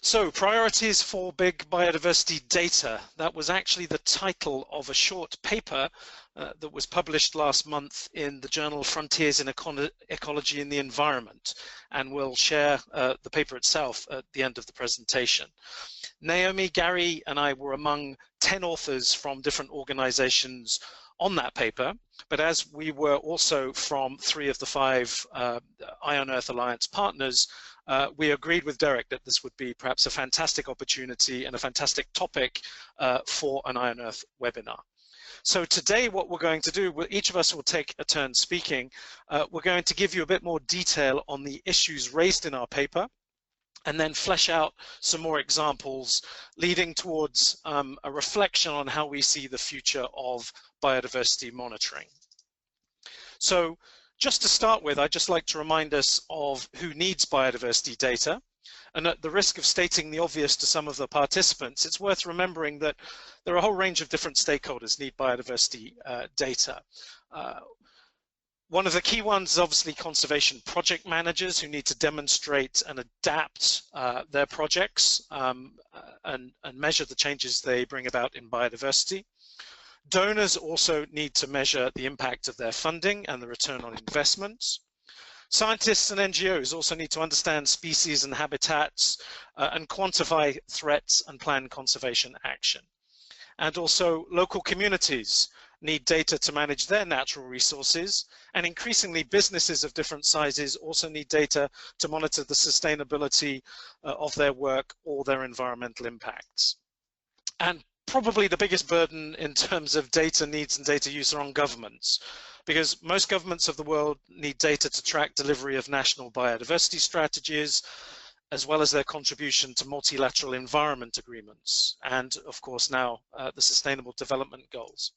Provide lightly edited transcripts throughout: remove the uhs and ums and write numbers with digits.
So, priorities for big biodiversity data. That was actually the title of a short paper that was published last month in the journal Frontiers in Ecology and the Environment, and we'll share the paper itself at the end of the presentation. Naomi, Gary, and I were among 10 authors from different organizations on that paper, but as we were also from 3 of the 5 Eye on Earth Alliance partners, we agreed with Derek that this would be perhaps a fantastic opportunity and a fantastic topic for an Eye on Earth webinar. So today what we're going to do, each of us will take a turn speaking. We're going to give you a bit more detail on the issues raised in our paper, and then flesh out some more examples leading towards a reflection on how we see the future of biodiversity monitoring. So just to start with, I'd just like to remind us of who needs biodiversity data. And at the risk of stating the obvious to some of the participants, it's worth remembering that there are a whole range of different stakeholders need biodiversity data. One of the key ones is obviously conservation project managers who need to demonstrate and adapt their projects and measure the changes they bring about in biodiversity. Donors also need to measure the impact of their funding and the return on investments. Scientists and NGOs also need to understand species and habitats and quantify threats and plan conservation action. And also local communities need data to manage their natural resources, and increasingly businesses of different sizes also need data to monitor the sustainability of their work or their environmental impacts. And probably the biggest burden in terms of data needs and data use are on governments, because most governments of the world need data to track delivery of national biodiversity strategies, as well as their contribution to multilateral environment agreements, and of course now the Sustainable Development Goals.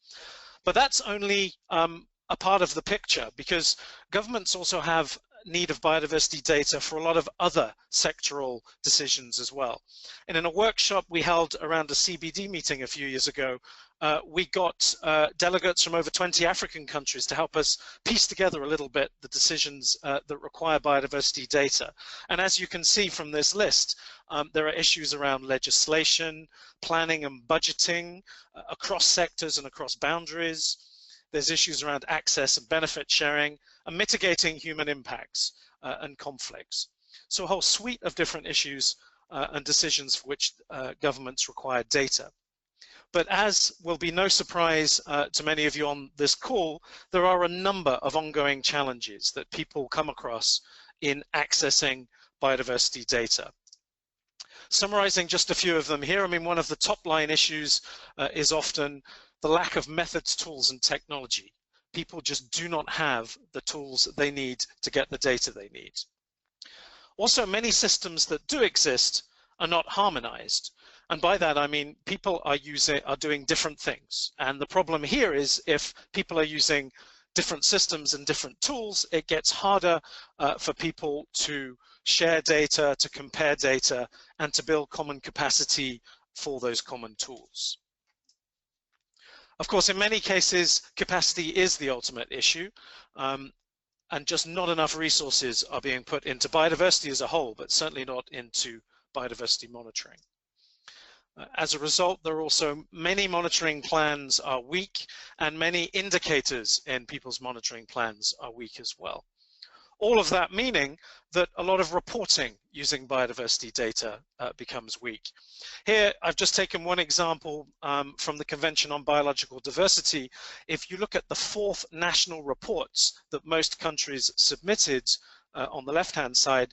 But that's only a part of the picture, because governments also have need of biodiversity data for a lot of other sectoral decisions as well. And in a workshop we held around a CBD meeting a few years ago, we got delegates from over 20 African countries to help us piece together a little bit the decisions that require biodiversity data. And as you can see from this list, there are issues around legislation, planning and budgeting across sectors and across boundaries. There's issues around access and benefit sharing and mitigating human impacts and conflicts. So a whole suite of different issues and decisions for which governments require data. But as will be no surprise to many of you on this call, there are a number of ongoing challenges that people come across in accessing biodiversity data. Summarizing just a few of them here, I mean, one of the top line issues is often the lack of methods, tools, and technology. People just do not have the tools that they need to get the data they need. Also, many systems that do exist are not harmonized. And by that, I mean people are doing different things. And the problem here is if people are using different systems and different tools, it gets harder for people to share data, to compare data, and to build common capacity for those common tools. Of course, in many cases, capacity is the ultimate issue, and just not enough resources are being put into biodiversity as a whole, but certainly not into biodiversity monitoring. As a result, there are also many monitoring plans are weak, and many indicators in people's monitoring plans are weak as well. All of that meaning that a lot of reporting using biodiversity data becomes weak. Here, I've just taken one example from the Convention on Biological Diversity. If you look at the 4th national reports that most countries submitted on the left-hand side,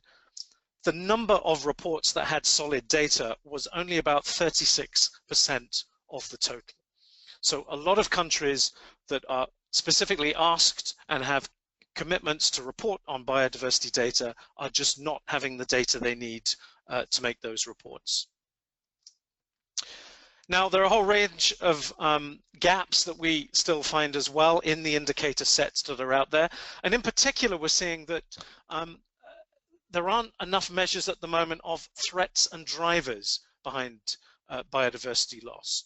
the number of reports that had solid data was only about 36% of the total. So a lot of countries that are specifically asked and have commitments to report on biodiversity data are just not having the data they need to make those reports. Now, there are a whole range of gaps that we still find as well in the indicator sets that are out there. And in particular, we're seeing that there aren't enough measures at the moment of threats and drivers behind biodiversity loss.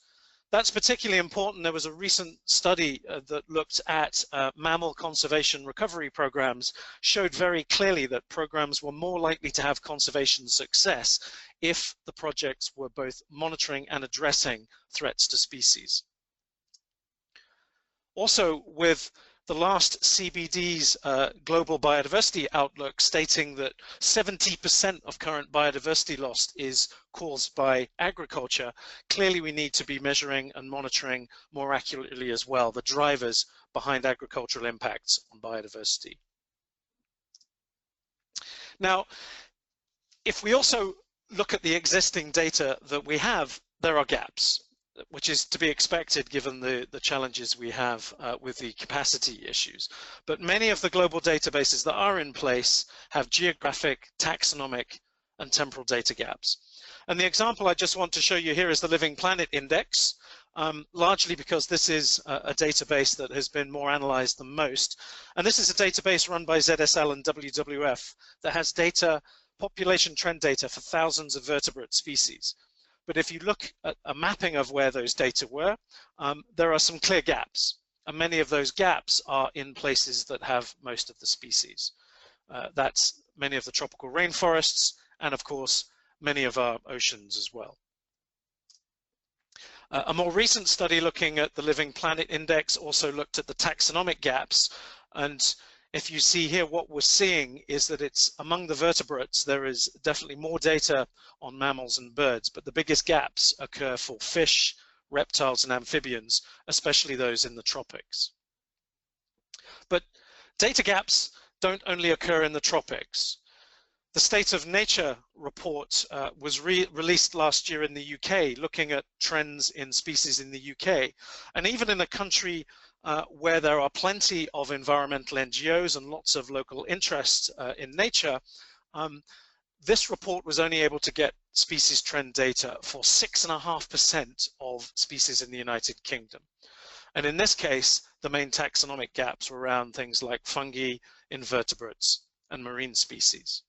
That's particularly important. There was a recent study that looked at mammal conservation recovery programs, showed very clearly that programs were more likely to have conservation success if the projects were both monitoring and addressing threats to species. Also, with the last CBD's Global Biodiversity Outlook stating that 70% of current biodiversity loss is caused by agriculture, clearly we need to be measuring and monitoring more accurately as well the drivers behind agricultural impacts on biodiversity. Now, if we also look at the existing data that we have, there are gaps, which is to be expected given the challenges we have with the capacity issues. But many of the global databases that are in place have geographic, taxonomic, and temporal data gaps. And the example I just want to show you here is the Living Planet Index, largely because this is a database that has been more analyzed than most. And this is a database run by ZSL and WWF that has data, population trend data for thousands of vertebrate species. But if you look at a mapping of where those data were, there are some clear gaps. And many of those gaps are in places that have most of the species. That's many of the tropical rainforests, and of course, many of our oceans as well. A more recent study looking at the Living Planet Index also looked at the taxonomic gaps. And if you see here, what we're seeing is that it's among the vertebrates, there is definitely more data on mammals and birds, but the biggest gaps occur for fish, reptiles, and amphibians, especially those in the tropics. But data gaps don't only occur in the tropics. The State of Nature report was released last year in the UK, looking at trends in species in the UK. And even in a country where there are plenty of environmental NGOs and lots of local interest in nature, this report was only able to get species trend data for 6.5% of species in the United Kingdom. And in this case, the main taxonomic gaps were around things like fungi, invertebrates, and marine species.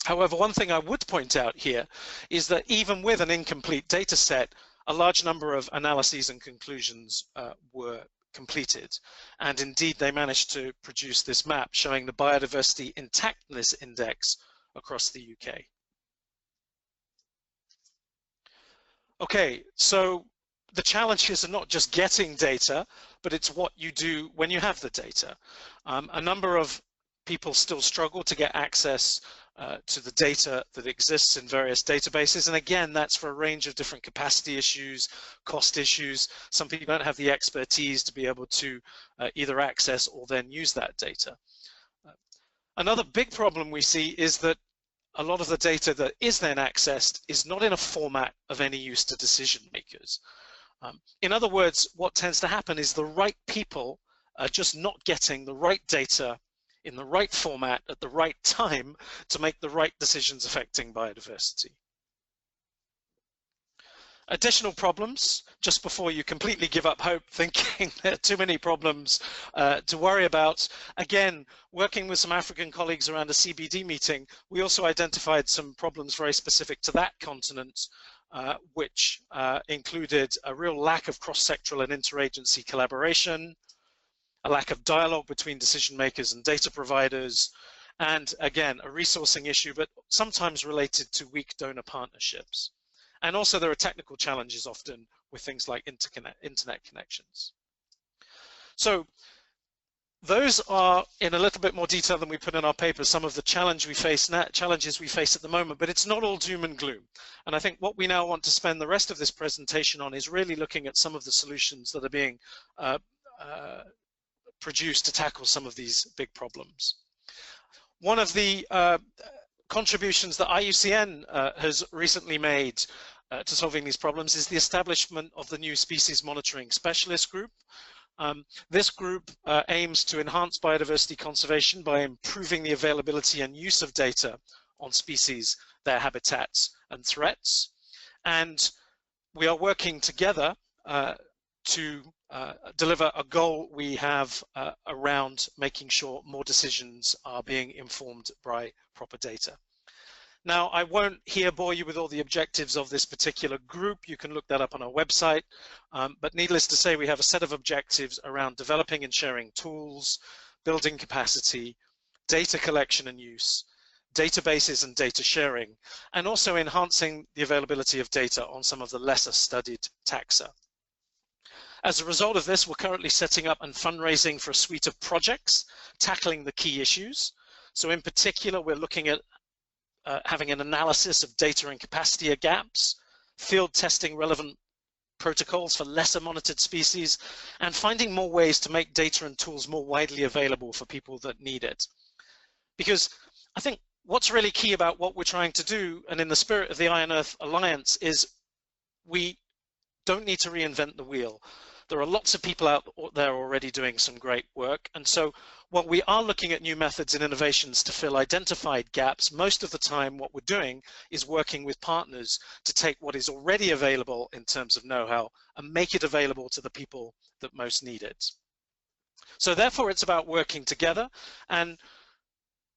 However, one thing I would point out here is that even with an incomplete data set, a large number of analyses and conclusions were completed. And indeed, they managed to produce this map showing the biodiversity intactness index across the UK. Okay, so the challenges are not just getting data, but it's what you do when you have the data. A number of people still struggle to get access to the data that exists in various databases. And again, that's for a range of different capacity issues, cost issues. Some people don't have the expertise to be able to either access or then use that data. Another big problem we see is that a lot of the data that is then accessed is not in a format of any use to decision makers. In other words, what tends to happen is the right people are just not getting the right data in the right format at the right time to make the right decisions affecting biodiversity. Additional problems, just before you completely give up hope thinking there are too many problems to worry about. Again, working with some African colleagues around a CBD meeting, we also identified some problems very specific to that continent, which included a real lack of cross-sectoral and interagency collaboration, a lack of dialogue between decision makers and data providers, and again, a resourcing issue, but sometimes related to weak donor partnerships. And also there are technical challenges often with things like internet connections. So those are, in a little bit more detail than we put in our paper, some of the challenges we face at the moment, but it's not all doom and gloom. And I think what we now want to spend the rest of this presentation on is really looking at some of the solutions that are being produced to tackle some of these big problems. One of the contributions that IUCN has recently made to solving these problems is the establishment of the new Species Monitoring Specialist Group. This group aims to enhance biodiversity conservation by improving the availability and use of data on species, their habitats and threats. And we are working together to deliver a goal we have around making sure more decisions are being informed by proper data. Now, I won't here bore you with all the objectives of this particular group. You can look that up on our website. But needless to say, we have a set of objectives around developing and sharing tools, building capacity, data collection and use, databases and data sharing, and also enhancing the availability of data on some of the lesser studied taxa. As a result of this, we're currently setting up and fundraising for a suite of projects tackling the key issues. So in particular, we're looking at having an analysis of data and capacity gaps, field testing relevant protocols for lesser monitored species, and finding more ways to make data and tools more widely available for people that need it. Because I think what's really key about what we're trying to do, and in the spirit of the Eye on Earth Alliance, is we don't need to reinvent the wheel. There are lots of people out there already doing some great work, and so while we are looking at new methods and innovations to fill identified gaps, most of the time what we're doing is working with partners to take what is already available in terms of know-how and make it available to the people that most need it. So therefore it's about working together. And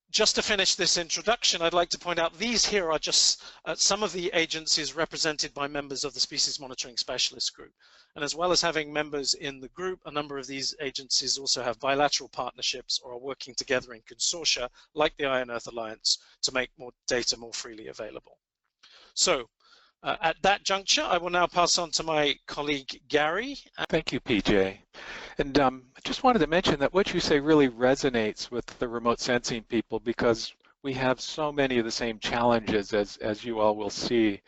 just to finish this introduction, I'd like to point out these here are just some of the agencies represented by members of the Species Monitoring Specialist Group. And as well as having members in the group, a number of these agencies also have bilateral partnerships or are working together in consortia like the Eye on Earth Alliance to make more data more freely available. So at that juncture, I will now pass on to my colleague, Gary. Thank you, PJ. And I just wanted to mention that what you say really resonates with the remote sensing people, because we have so many of the same challenges as you all will see.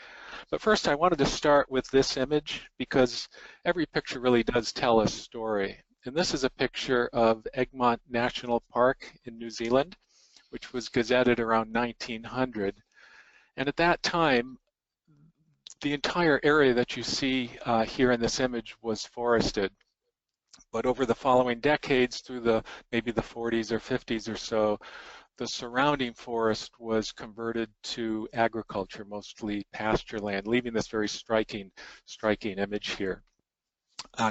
But first, I wanted to start with this image because every picture really does tell a story. And this is a picture of Egmont National Park in New Zealand, which was gazetted around 1900. And at that time, the entire area that you see here in this image was forested. But over the following decades, through maybe the 40s or 50s or so, the surrounding forest was converted to agriculture, mostly pasture land, leaving this very striking image here.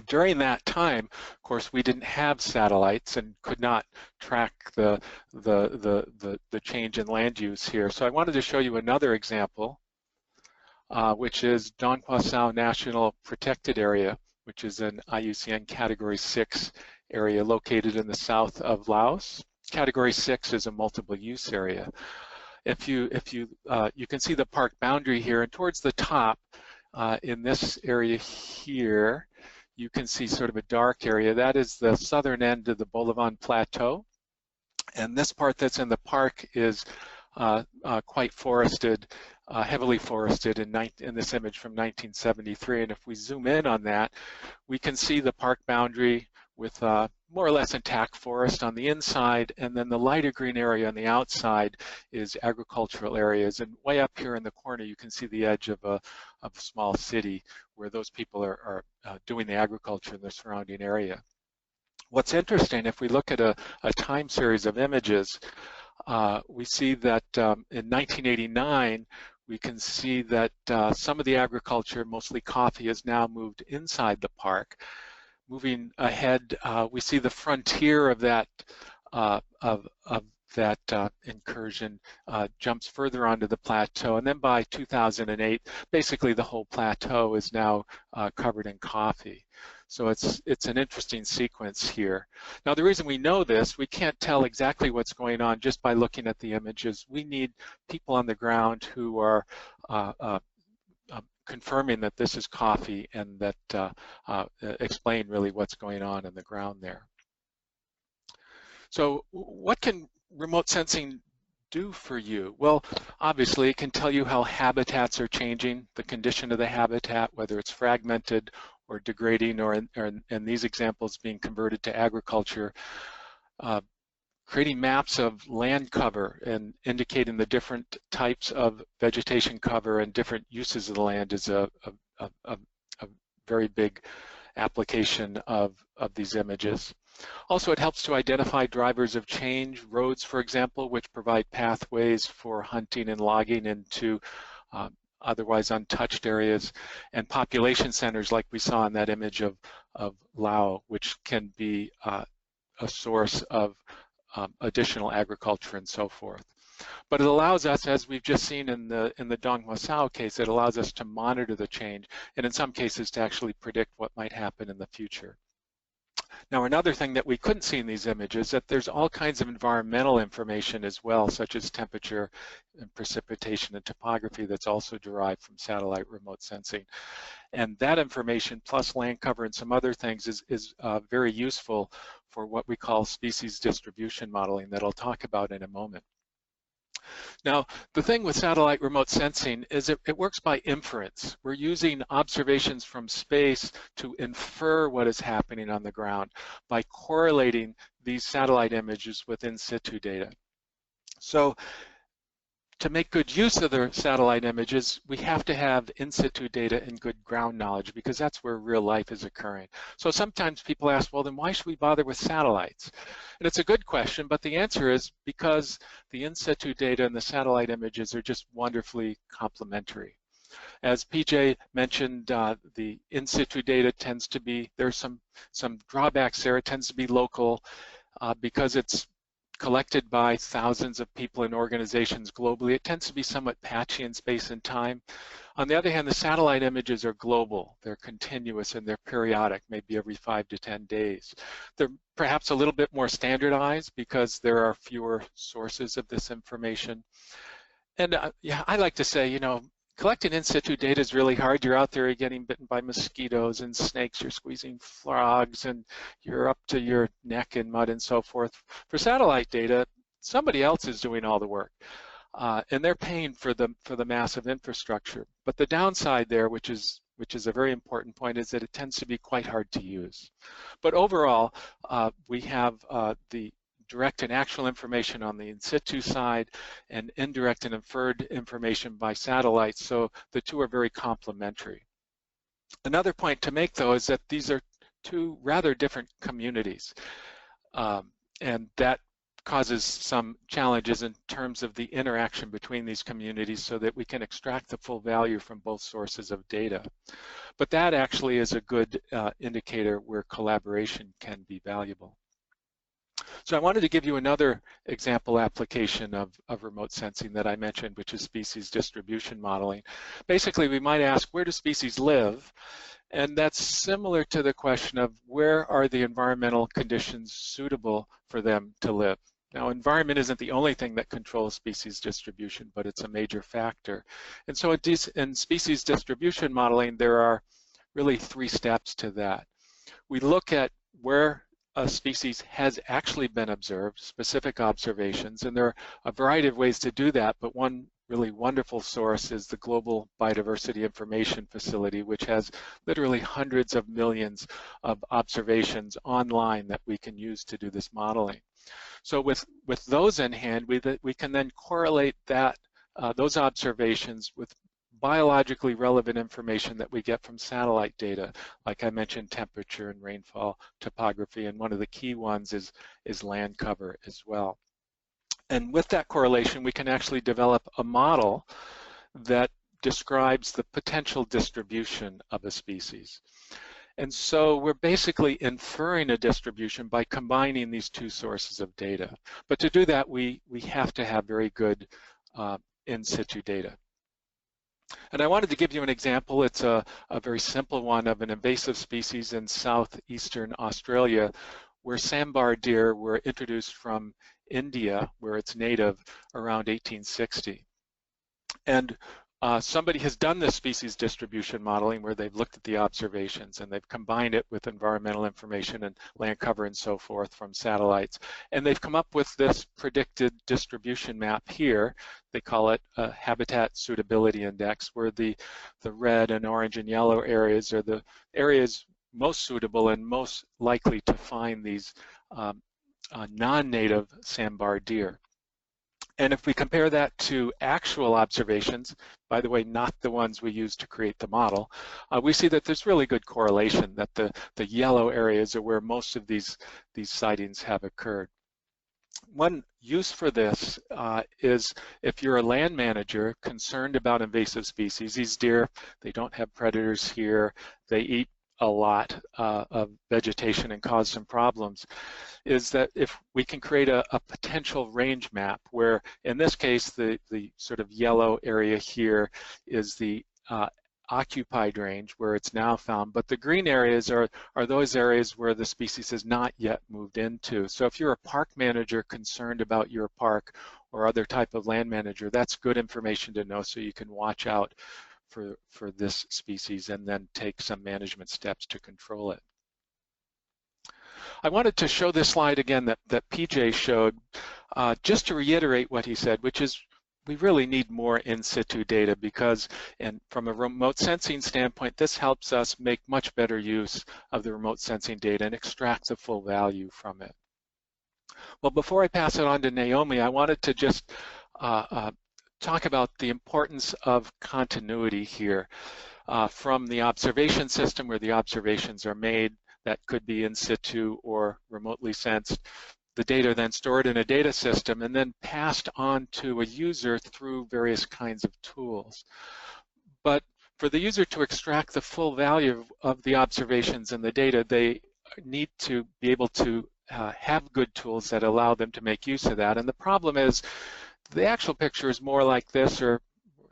During that time, of course, we didn't have satellites and could not track the change in land use here. So I wanted to show you another example, which is Don Quasao National Protected Area, which is an IUCN Category 6 area located in the south of Laos. Category 6 is a multiple use area. You can see the park boundary here, and towards the top in this area here, you can see sort of a dark area. That is the southern end of the Bolivan Plateau, and this part that's in the park is quite forested, heavily forested in this image from 1973. And if we zoom in on that, we can see the park boundary with more or less intact forest on the inside, and then the lighter green area on the outside is agricultural areas. And way up here in the corner, you can see the edge of a small city where those people are doing the agriculture in the surrounding area. What's interesting, if we look at a time series of images, we see that in 1989, we can see that some of the agriculture, mostly coffee, has now moved inside the park. Moving ahead, we see the frontier of that incursion jumps further onto the plateau, and then by 2008, basically the whole plateau is now covered in coffee. So it's an interesting sequence here. Now the reason we know this, we can't tell exactly what's going on just by looking at the images. We need people on the ground who are confirming that this is coffee and that explain really what's going on in the ground there. So what can remote sensing do for you? Well, obviously it can tell you how habitats are changing, the condition of the habitat, whether it's fragmented or degrading, or in these examples being converted to agriculture. Creating maps of land cover and indicating the different types of vegetation cover and different uses of the land is a very big application of these images. Also, it helps to identify drivers of change, roads, for example, which provide pathways for hunting and logging into otherwise untouched areas, and population centers like we saw in that image of Lao, which can be a source of additional agriculture and so forth. But it allows us, as we've just seen in the Don Quasao case, it allows us to monitor the change, and in some cases to actually predict what might happen in the future. Now, another thing that we couldn't see in these images is that there's all kinds of environmental information as well, such as temperature and precipitation and topography that's also derived from satellite remote sensing. And that information, plus land cover and some other things, is very useful for what we call species distribution modeling that I'll talk about in a moment. Now, the thing with satellite remote sensing is it works by inference. We're using observations from space to infer what is happening on the ground by correlating these satellite images with in situ data. So to make good use of the satellite images, we have to have in situ data and good ground knowledge, because that's where real life is occurring. So sometimes people ask, well, then why should we bother with satellites? And it's a good question, but the answer is because the in situ data and the satellite images are just wonderfully complementary. As PJ mentioned, the in situ data tends to be, there's some drawbacks there. It tends to be local because it's collected by thousands of people and organizations globally. It tends to be somewhat patchy in space and time. On the other hand, the satellite images are global. They're continuous and they're periodic, maybe every 5 to 10 days. They're perhaps a little bit more standardized because there are fewer sources of this information. And yeah, I like to say, you know, collecting in situ data is really hard. You're out there, you're getting bitten by mosquitoes and snakes, you're squeezing frogs, and you're up to your neck in mud and so forth. For satellite data, somebody else is doing all the work, and they're paying for the massive infrastructure. But the downside there, which is a very important point, is that it tends to be quite hard to use. But overall, we have the direct and actual information on the in situ side and indirect and inferred information by satellites, so the two are very complementary. Another point to make, though, is that these are two rather different communities, and that causes some challenges in terms of the interaction between these communities so that we can extract the full value from both sources of data. But that actually is a good indicator where collaboration can be valuable. So I wanted to give you another example application of remote sensing that I mentioned, which is species distribution modeling. Basically, we might ask, where do species live? And that's similar to the question of where are the environmental conditions suitable for them to live? Now, environment isn't the only thing that controls species distribution, but it's a major factor. And so in species distribution modeling, there are really 3 steps to that. We look at where a species has actually been observed, specific observations, and there are a variety of ways to do that, but one really wonderful source is the Global Biodiversity Information Facility, which has literally hundreds of millions of observations online that we can use to do this modeling. So with those in hand, we can then correlate those observations with biologically relevant information that we get from satellite data. Like I mentioned, temperature and rainfall, topography, and one of the key ones is land cover as well. And with that correlation, we can actually develop a model that describes the potential distribution of a species. And so we're basically inferring a distribution by combining these 2 sources of data. But to do that, we have to have very good in situ data. And I wanted to give you an example. It's a very simple one of an invasive species in southeastern Australia, where sambar deer were introduced from India, where it's native, around 1860. And somebody has done this species distribution modeling where they've looked at the observations and they've combined it with environmental information and land cover and so forth from satellites. And they've come up with this predicted distribution map here. They call it a habitat suitability index, where the red and orange and yellow areas are the areas most suitable and most likely to find these non-native sambar deer. And if we compare that to actual observations, by the way, not the ones we use to create the model, we see that there's really good correlation, that the yellow areas are where most of these sightings have occurred. One use for this is if you're a land manager concerned about invasive species. These deer, they don't have predators here, they eat a lot of vegetation and cause some problems, is that if we can create a potential range map where, in this case, the sort of yellow area here is the occupied range where it's now found, but the green areas are those areas where the species has not yet moved into. So if you're a park manager concerned about your park or other type of land manager, that's good information to know so you can watch out for this species and then take some management steps to control it. I wanted to show this slide again that PJ showed, just to reiterate what he said, which is we really need more in situ data because, and from a remote sensing standpoint, this helps us make much better use of the remote sensing data and extract the full value from it. Well, before I pass it on to Naomi, I wanted to just talk about the importance of continuity here from the observation system where the observations are made, that could be in situ or remotely sensed. The data then stored in a data system and then passed on to a user through various kinds of tools. But for the user to extract the full value of the observations and the data, they need to be able to have good tools that allow them to make use of that. And the problem is the actual picture is more like this, or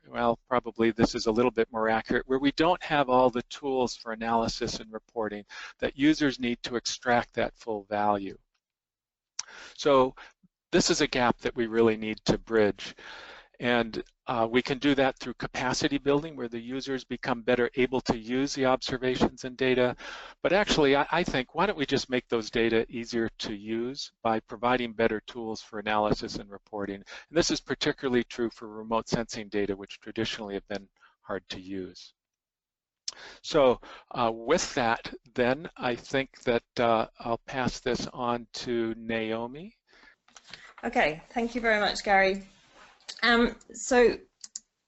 well, probably this is a little bit more accurate, where we don't have all the tools for analysis and reporting that users need to extract that full value. So this is a gap that we really need to bridge. And we can do that through capacity building, where the users become better able to use the observations and data. But actually, I think, why don't we just make those data easier to use by providing better tools for analysis and reporting? And this is particularly true for remote sensing data, which traditionally have been hard to use. So with that, then, I think that I'll pass this on to Naomi. Okay, thank you very much, Gary. So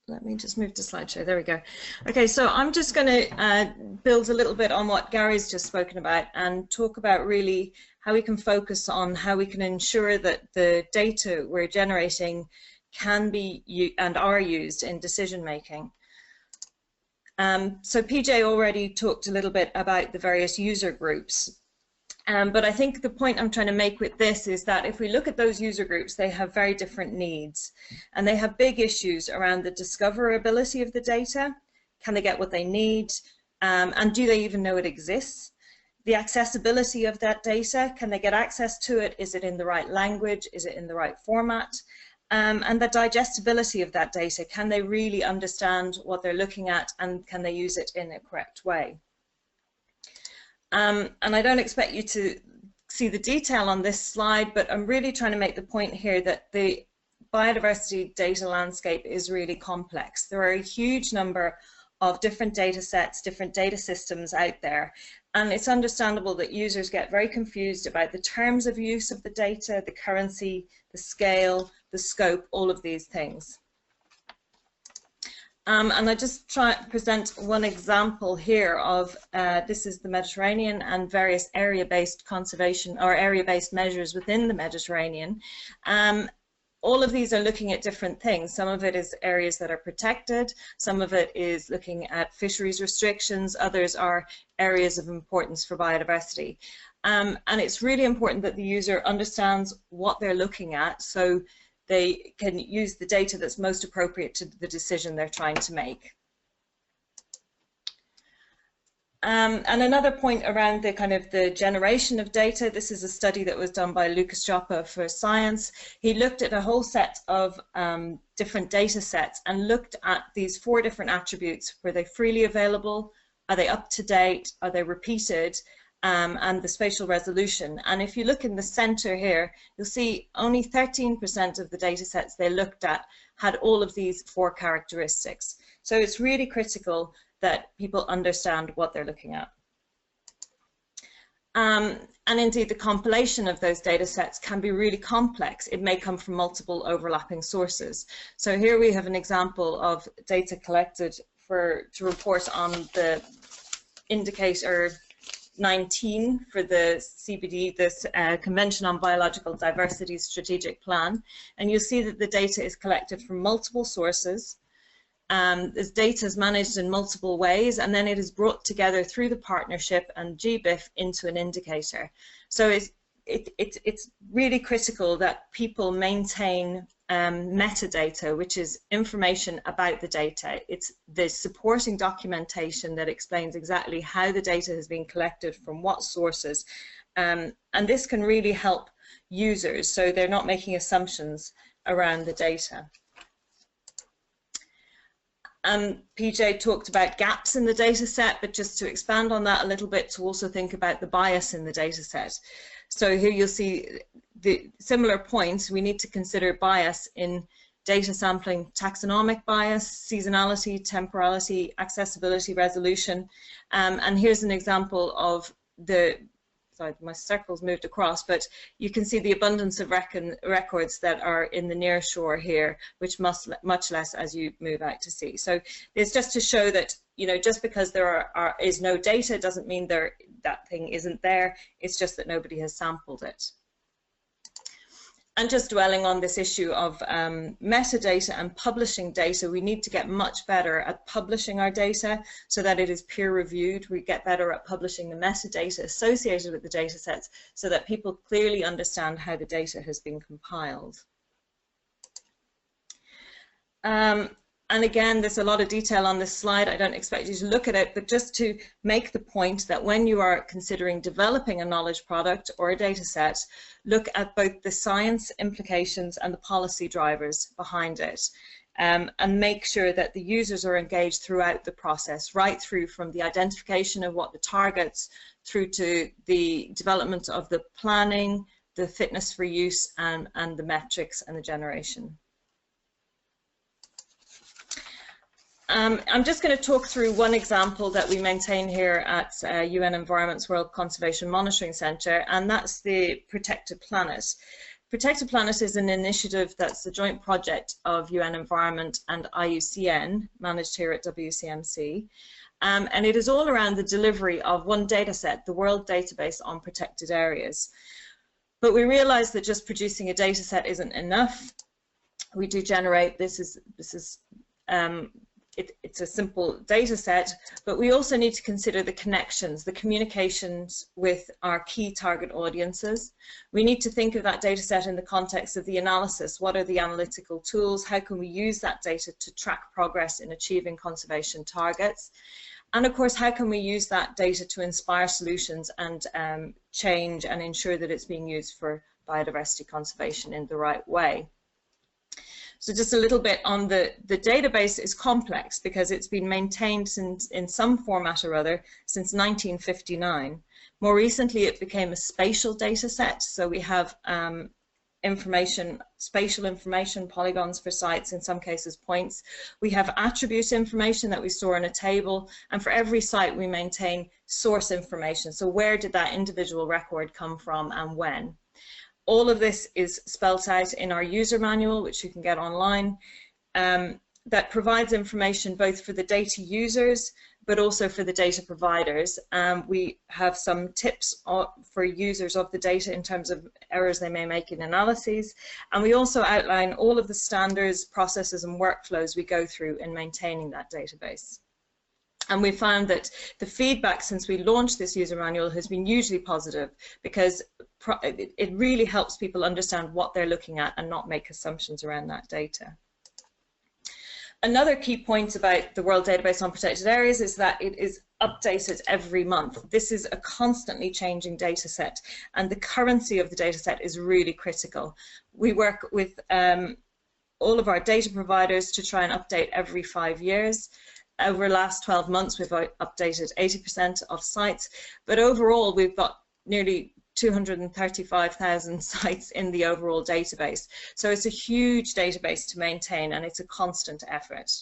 let me just move to slideshow. There we go. Okay, so I'm just going to build a little bit on what Gary's just spoken about and talk about really how we can focus on how we can ensure that the data we're generating can be and are used in decision making. So PJ already talked a little bit about the various user groups. But I think the point I'm trying to make with this is that if we look at those user groups, they have very different needs, and they have big issues around the discoverability of the data. Can they get what they need? And do they even know it exists? The accessibility of that data, can they get access to it? Is it in the right language? Is it in the right format? And the digestibility of that data, can they really understand what they're looking at, and can they use it in a correct way? And I don't expect you to see the detail on this slide, but I'm really trying to make the point here that the biodiversity data landscape is really complex. There are a huge number of different data sets, different data systems out there, and it's understandable that users get very confused about the terms of use of the data, the currency, the scale, the scope, all of these things. And I just try to present one example here of, this is the Mediterranean and various area-based conservation or area-based measures within the Mediterranean. All of these are looking at different things. Some of it is areas that are protected, some of it is looking at fisheries restrictions, others are areas of importance for biodiversity. And it's really important that the user understands what they're looking at, so they can use the data that's most appropriate to the decision they're trying to make. And another point around the kind of the generation of data, this is a study that was done by Lucas Joppa for Science. He looked at a whole set of different data sets and looked at these 4 different attributes. Were they freely available? Are they up to date? Are they repeated? And the spatial resolution. And if you look in the center here, you'll see only 13% of the data sets they looked at had all of these 4 characteristics. So it's really critical that people understand what they're looking at. And indeed, the compilation of those data sets can be really complex. It may come from multiple overlapping sources. So here we have an example of data collected to report on the indicator 19 for the CBD, this Convention on Biological Diversity Strategic Plan, and you'll see that the data is collected from multiple sources. This data is managed in multiple ways, and then it is brought together through the partnership and GBIF into an indicator. So it's really critical that people maintain metadata, which is information about the data. It's the supporting documentation that explains exactly how the data has been collected, from what sources, and this can really help users so they're not making assumptions around the data. PJ talked about gaps in the data set, but just to expand on that a little bit, to also think about the bias in the data set. So here you'll see the similar points. We need to consider bias in data sampling: taxonomic bias, seasonality, temporality, accessibility, resolution. And here's an example of the, sorry, my circle's moved across, but you can see the abundance of records that are in the near shore here, which much less as you move out to sea. So it's just to show that, you know, just because there is no data doesn't mean that thing isn't there. It's just that nobody has sampled it. And just dwelling on this issue of metadata and publishing data, we need to get much better at publishing our data so that it is peer reviewed. We get better at publishing the metadata associated with the data sets so that people clearly understand how the data has been compiled. And again, there's a lot of detail on this slide. I don't expect you to look at it, but just to make the point that when you are considering developing a knowledge product or a data set, look at both the science implications and the policy drivers behind it, and make sure that the users are engaged throughout the process, right through from the identification of what the targets, through to the development of the planning, the fitness for use, and the metrics and the generation. I'm just going to talk through one example that we maintain here at UN Environment's World Conservation Monitoring Centre, and that's the Protected Planet. Protected Planet is an initiative that's the joint project of UN Environment and IUCN, managed here at WCMC, and it is all around the delivery of one data set, the World Database on Protected Areas. But we realise that just producing a data set isn't enough. We do generate, it's a simple data set, but we also need to consider the connections, the communications with our key target audiences. We need to think of that data set in the context of the analysis. What are the analytical tools? How can we use that data to track progress in achieving conservation targets? And of course, how can we use that data to inspire solutions and change and ensure that it's being used for biodiversity conservation in the right way? So just a little bit on the database is complex because it's been maintained in some format or other since 1959. More recently, it became a spatial data set. So we have spatial information, polygons for sites, in some cases points. We have attribute information that we store in a table, and for every site we maintain source information. So where did that individual record come from and when? All of this is spelt out in our user manual, which you can get online, that provides information both for the data users, but also for the data providers. We have some tips for users of the data in terms of errors they may make in analyses. And we also outline all of the standards, processes, and workflows we go through in maintaining that database. And we found that the feedback since we launched this user manual has been hugely positive because it really helps people understand what they're looking at and not make assumptions around that data. Another key point about the World Database on Protected Areas is that it is updated every month. This is a constantly changing data set, and the currency of the data set is really critical. We work with all of our data providers to try and update every 5 years. Over the last 12 months, we've updated 80% of sites, but overall, we've got nearly 235,000 sites in the overall database. So it's a huge database to maintain, and it's a constant effort.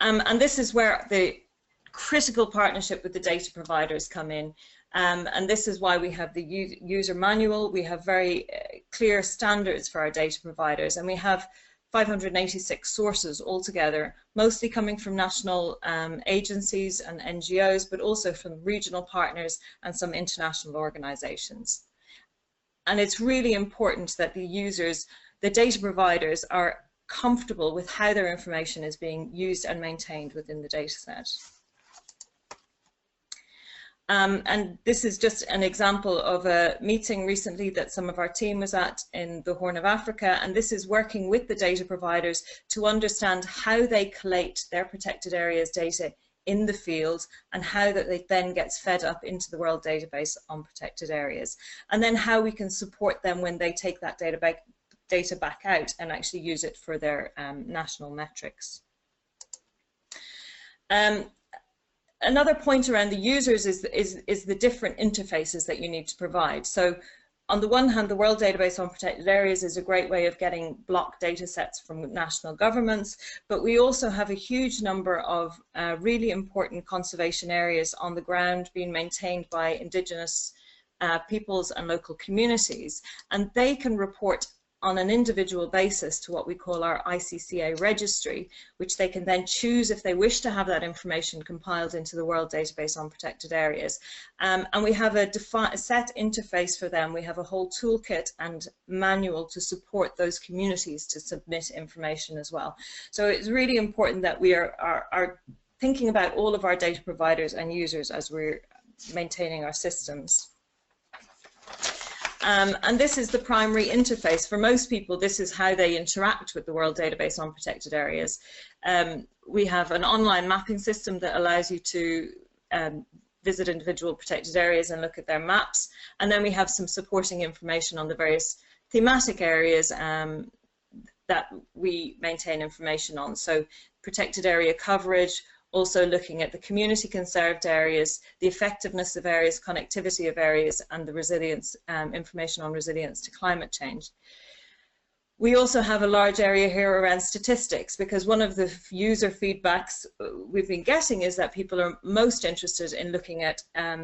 And this is where the critical partnership with the data providers come in. And this is why we have the user manual. We have very clear standards for our data providers, and we have 586 sources altogether, mostly coming from national agencies and NGOs, but also from regional partners and some international organizations. And it's really important that the users, the data providers, are comfortable with how their information is being used and maintained within the data set. And this is just an example of a meeting recently that some of our team was at in the Horn of Africa, and this is working with the data providers to understand how they collate their protected areas data in the field and how that it then gets fed up into the World Database on Protected Areas, and then how we can support them when they take that data back out and actually use it for their national metrics. Another point around the users is the different interfaces that you need to provide. So on the one hand, the World Database on Protected Areas is a great way of getting block data sets from national governments, but we also have a huge number of really important conservation areas on the ground being maintained by Indigenous peoples and local communities, and they can report on an individual basis to what we call our ICCA registry, which they can then choose if they wish to have that information compiled into the World Database on Protected Areas. And we have a set interface for them. We have a whole toolkit and manual to support those communities to submit information as well. So it's really important that we are thinking about all of our data providers and users as we're maintaining our systems. And this is the primary interface. For most people, this is how they interact with the World Database on Protected Areas. We have an online mapping system that allows you to visit individual protected areas and look at their maps. And then we have some supporting information on the various thematic areas that we maintain information on. So protected area coverage, also looking at the community conserved areas, the effectiveness of areas, connectivity of areas, and the resilience, information on resilience to climate change. We also have a large area here around statistics, because one of the user feedbacks we've been getting is that people are most interested in looking at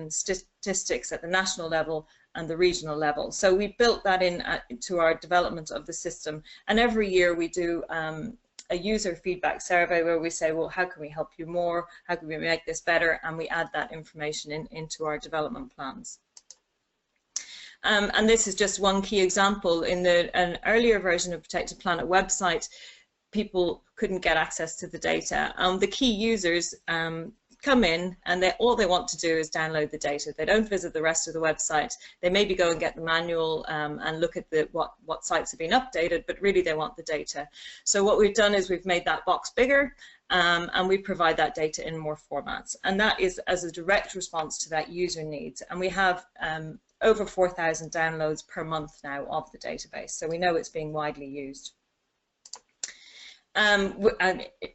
statistics at the national level and the regional level. So we built that into our development of the system, and every year we do a user feedback survey where we say, well, how can we help you more? How can we make this better? And we add that information into our development plans. And this is just one key example. In an earlier version of Protected Planet website, people couldn't get access to the data. The key users come in and all they want to do is download the data. They don't visit the rest of the website. They maybe go and get the manual and look at what sites have been updated, but really they want the data. So what we've done is we've made that box bigger and we provide that data in more formats. And that is as a direct response to that user needs. And we have over 4,000 downloads per month now of the database. So we know it's being widely used. And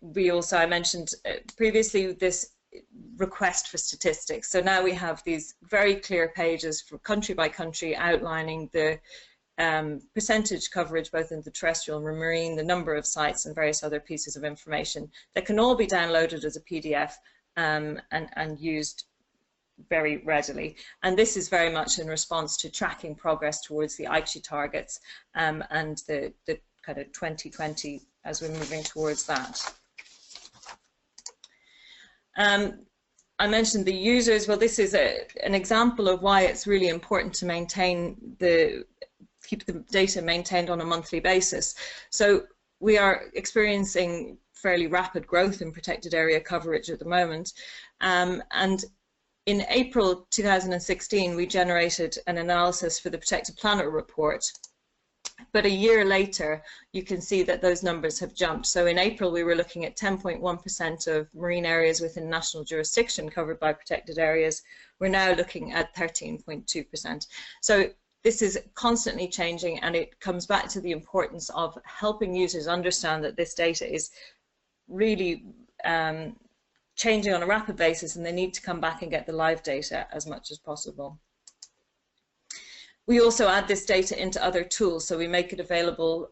we also, I mentioned previously, this request for statistics. So now we have these very clear pages for country by country outlining the percentage coverage both in the terrestrial and marine, the number of sites and various other pieces of information that can all be downloaded as a PDF and used very readily. And this is very much in response to tracking progress towards the Aichi targets and the kind of 2020 as we're moving towards that. I mentioned the users. Well, this is an example of why it's really important to keep the data maintained on a monthly basis. So we are experiencing fairly rapid growth in protected area coverage at the moment. And in April 2016, we generated an analysis for the Protected Planet report. But a year later, you can see that those numbers have jumped. So in April, we were looking at 10.1% of marine areas within national jurisdiction covered by protected areas. We're now looking at 13.2%. So this is constantly changing, and it comes back to the importance of helping users understand that this data is really changing on a rapid basis, and they need to come back and get the live data as much as possible. We also add this data into other tools, so we make it available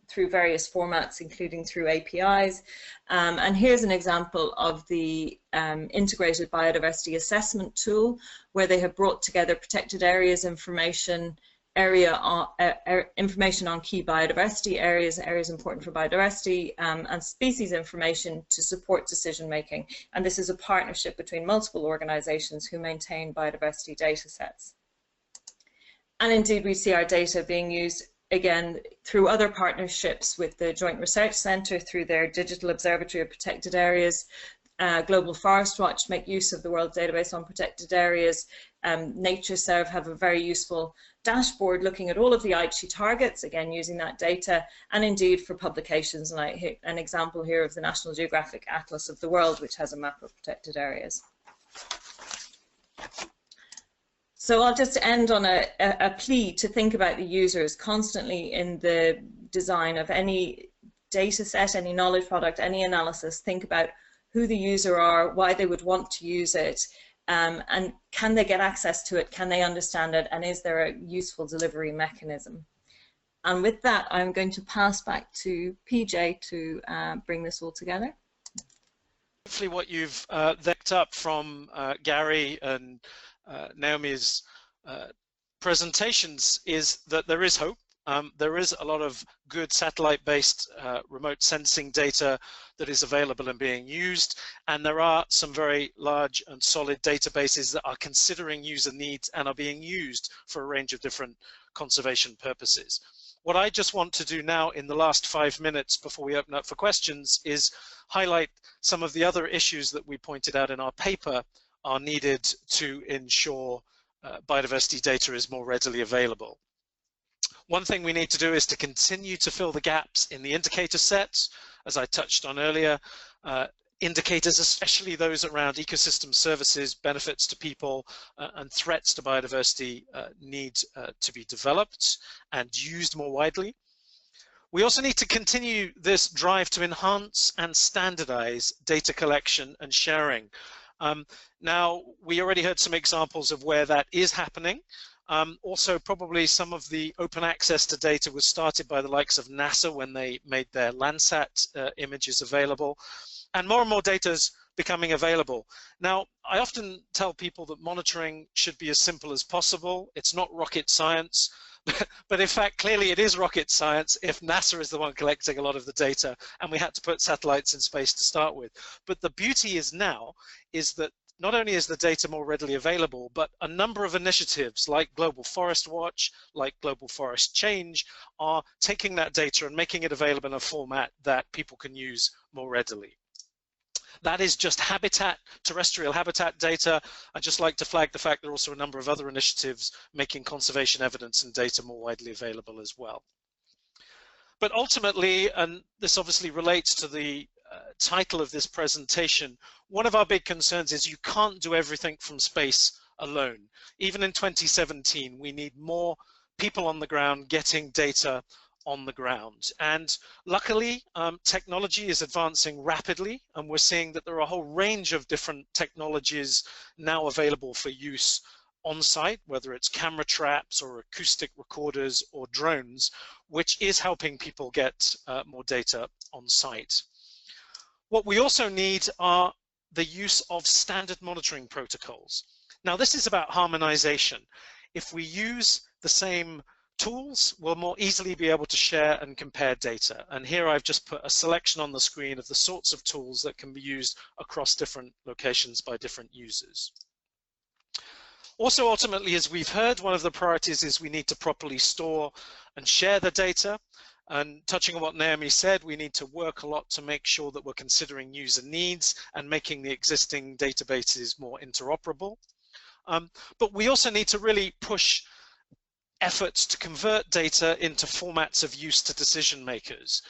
through various formats, including through APIs. And here's an example of the integrated biodiversity assessment tool, where they have brought together protected areas information, information on key biodiversity areas, areas important for biodiversity, and species information to support decision making. And this is a partnership between multiple organizations who maintain biodiversity data sets. And indeed, we see our data being used, again, through other partnerships with the Joint Research Centre, through their Digital Observatory of Protected Areas, Global Forest Watch make use of the World Database on Protected Areas. NatureServe have a very useful dashboard looking at all of the Aichi targets, again using that data, and indeed for publications, and an example here of the National Geographic Atlas of the World, which has a map of protected areas. So I'll just end on a plea to think about the users constantly in the design of any data set, any knowledge product, any analysis. Think about who the user are, why they would want to use it, and can they get access to it, can they understand it, and is there a useful delivery mechanism? And with that, I'm going to pass back to PJ to bring this all together. Hopefully what you've picked up from Gary and Naomi's presentations is that there is hope. There is a lot of good satellite-based remote sensing data that is available and being used, and there are some very large and solid databases that are considering user needs and are being used for a range of different conservation purposes. What I just want to do now in the last 5 minutes before we open up for questions is highlight some of the other issues that we pointed out in our paper are needed to ensure biodiversity data is more readily available. One thing we need to do is to continue to fill the gaps in the indicator sets, as I touched on earlier. Indicators, especially those around ecosystem services, benefits to people, and threats to biodiversity need to be developed and used more widely. We also need to continue this drive to enhance and standardize data collection and sharing. Now, we already heard some examples of where that is happening. Also, probably some of the open access to data was started by the likes of NASA when they made their Landsat images available, and more data is becoming available. Now, I often tell people that monitoring should be as simple as possible. It's not rocket science, but in fact, clearly it is rocket science if NASA is the one collecting a lot of the data and we had to put satellites in space to start with. But the beauty is now is that not only is the data more readily available, but a number of initiatives like Global Forest Watch, like Global Forest Change, are taking that data and making it available in a format that people can use more readily. That is just habitat, terrestrial habitat data. I'd just like to flag the fact there are also a number of other initiatives making conservation evidence and data more widely available as well. But ultimately, and this obviously relates to the title of this presentation, one of our big concerns is you can't do everything from space alone. Even in 2017, we need more people on the ground getting data on the ground. And luckily, technology is advancing rapidly, and we're seeing that there are a whole range of different technologies now available for use on site, whether it's camera traps or acoustic recorders or drones, which is helping people get more data on site. What we also need are the use of standard monitoring protocols. Now, this is about harmonization. If we use the same tools, we'll more easily be able to share and compare data. And here I've just put a selection on the screen of the sorts of tools that can be used across different locations by different users. Also, ultimately, as we've heard, one of the priorities is we need to properly store and share the data. And touching on what Naomi said, we need to work a lot to make sure that we're considering user needs and making the existing databases more interoperable. But we also need to really push efforts to convert data into formats of use to decision makers.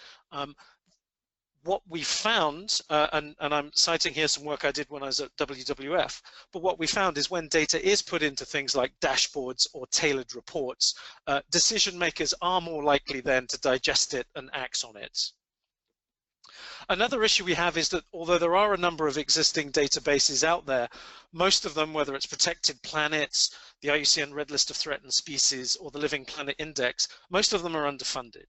What we found, and I'm citing here some work I did when I was at WWF, but what we found is when data is put into things like dashboards or tailored reports, decision makers are more likely then to digest it and act on it. Another issue we have is that although there are a number of existing databases out there, most of them, whether it's Protected Planets, the IUCN Red List of Threatened Species, or the Living Planet Index, most of them are underfunded.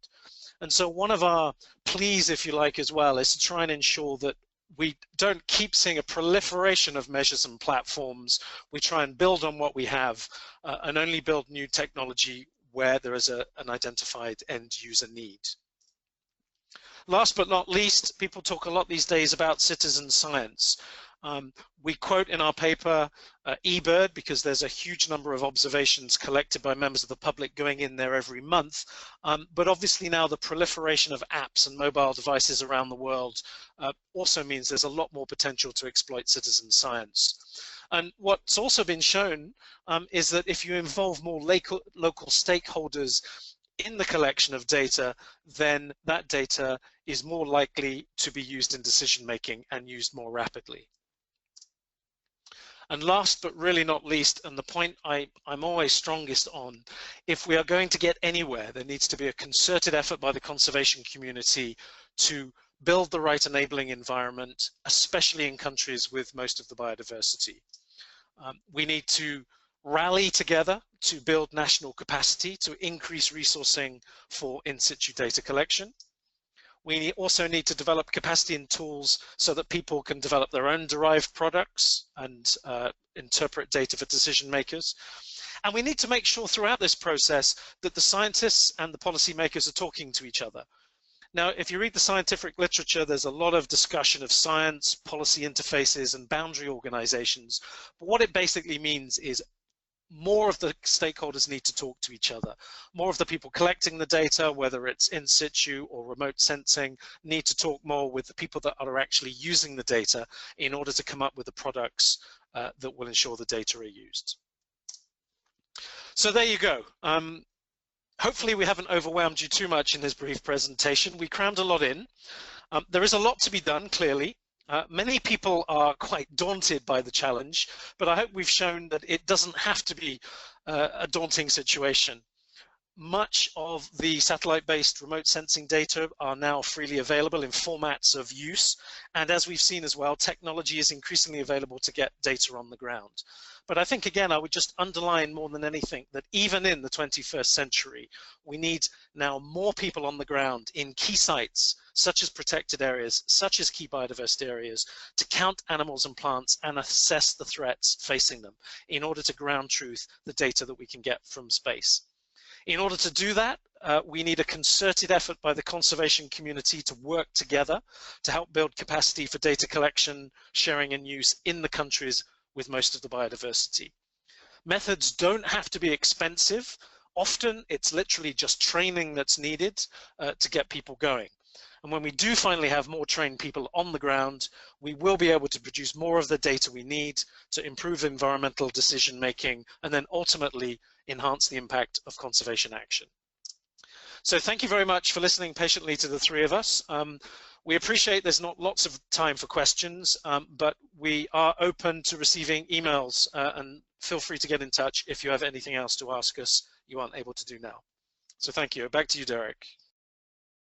And so one of our pleas, if you like, as well, is to try and ensure that we don't keep seeing a proliferation of measures and platforms. We try and build on what we have and only build new technology where there is an identified end user need. Last but not least, people talk a lot these days about citizen science. We quote in our paper eBird because there's a huge number of observations collected by members of the public going in there every month. But obviously now the proliferation of apps and mobile devices around the world also means there's a lot more potential to exploit citizen science. And what's also been shown is that if you involve more local stakeholders in the collection of data, then that data is more likely to be used in decision making and used more rapidly. And last but really not least, and the point I'm always strongest on, if we are going to get anywhere, there needs to be a concerted effort by the conservation community to build the right enabling environment, especially in countries with most of the biodiversity. We need to rally together to build national capacity to increase resourcing for in situ data collection. We also need to develop capacity and tools so that people can develop their own derived products and interpret data for decision makers. And we need to make sure throughout this process that the scientists and the policymakers are talking to each other. Now, if you read the scientific literature, there's a lot of discussion of science, policy interfaces, and boundary organizations. But what it basically means is more of the stakeholders need to talk to each other. More of the people collecting the data, whether it's in situ or remote sensing, need to talk more with the people that are actually using the data in order to come up with the products that will ensure the data are used. So there you go. Hopefully we haven't overwhelmed you too much in this brief presentation. We crammed a lot in. There is a lot to be done, clearly. Many people are quite daunted by the challenge, but I hope we've shown that it doesn't have to be a daunting situation. Much of the satellite-based remote sensing data are now freely available in formats of use, and as we've seen as well, technology is increasingly available to get data on the ground. But I think, again, I would just underline more than anything that even in the 21st century, we need now more people on the ground in key sites, such as protected areas, such as key biodiversity areas, to count animals and plants and assess the threats facing them in order to ground truth the data that we can get from space. In order to do that, we need a concerted effort by the conservation community to work together to help build capacity for data collection, sharing and use in the countries with most of the biodiversity. Methods don't have to be expensive. Often it's literally just training that's needed to get people going. And when we do finally have more trained people on the ground, we will be able to produce more of the data we need to improve environmental decision making and then ultimately enhance the impact of conservation action. So thank you very much for listening patiently to the three of us. We appreciate there's not lots of time for questions, but we are open to receiving emails and feel free to get in touch if you have anything else to ask us you aren't able to do now. So thank you. Back to you, Derek.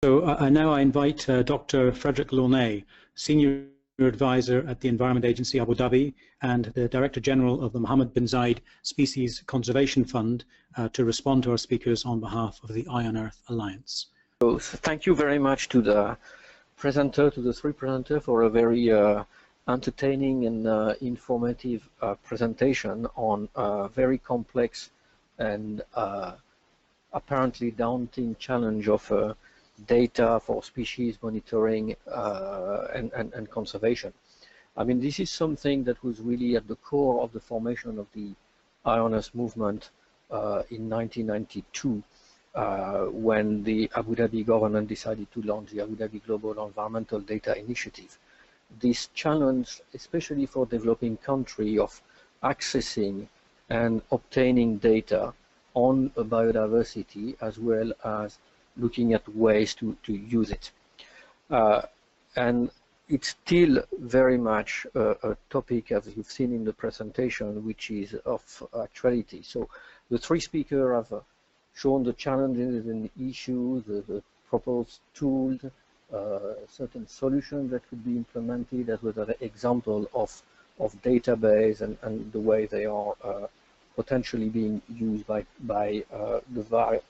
So now I invite Dr. Frederick Launay, Senior Advisor at the Environment Agency Abu Dhabi and the Director General of the Mohammed bin Zayed Species Conservation Fund to respond to our speakers on behalf of the Eye on Earth Alliance. So thank you very much to the presenter, to the three presenters, for a very entertaining and informative presentation on a very complex and apparently daunting challenge of data for species monitoring and conservation. I mean, this is something that was really at the core of the formation of the Eye on Earth movement in 1992 when the Abu Dhabi government decided to launch the Abu Dhabi Global Environmental Data Initiative. This challenge, especially for developing countries, of accessing and obtaining data on biodiversity as well as looking at ways to use it. And it's still very much a topic, as you've seen in the presentation, which is of actuality. So the three speakers have shown the challenges and issues, the proposed tools, certain solutions that could be implemented, as well as an example of database and the way they are potentially being used by the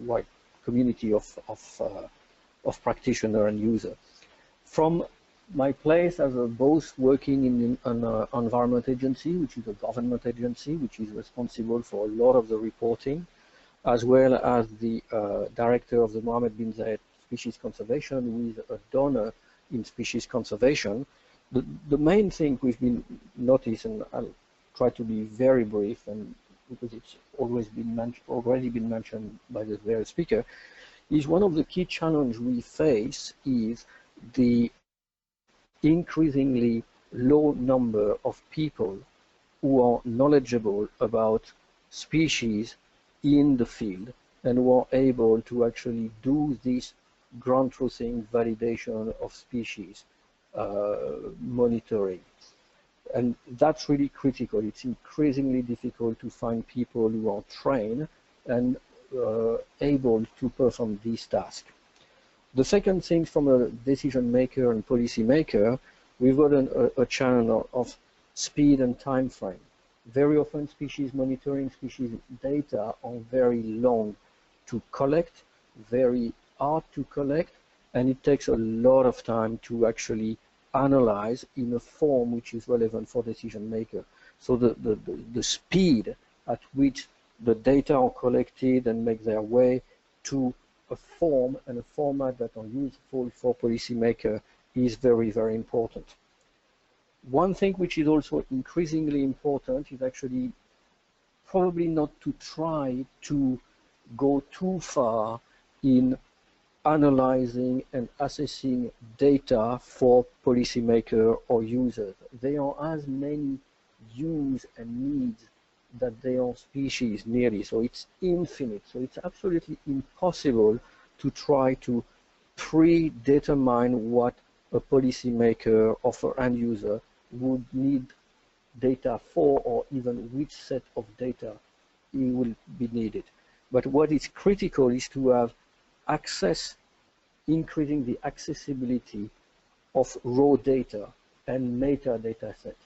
wide community of practitioner and user. From my place as both working in an environment agency, which is a government agency, which is responsible for a lot of the reporting, as well as the director of the Mohammed bin Zayed Species Conservation, who is a donor in species conservation, The main thing we've been noticed, and I'll try to be very brief, and because it's already been mentioned by the various speaker, is one of the key challenges we face is the increasingly low number of people who are knowledgeable about species in the field and who are able to actually do this ground truthing validation of species monitoring. And that's really critical. It's increasingly difficult to find people who are trained and able to perform this task. The second thing, from a decision maker and policy maker, we've got a challenge of speed and time frame. Very often species monitoring, species data are very long to collect, very hard to collect, and it takes a lot of time to actually analyze in a form which is relevant for decision maker. So the speed at which the data are collected and make their way to a form and a format that are useful for policymaker is very, very important. One thing which is also increasingly important is actually probably not to try to go too far in analyzing and assessing data for policymaker or users. There are as many use and needs that there are species nearly, so it's infinite. So it's absolutely impossible to try to predetermine what a policymaker or for end user would need data for, or even which set of data it will be needed. But what is critical is to have access, increasing the accessibility of raw data and metadata set.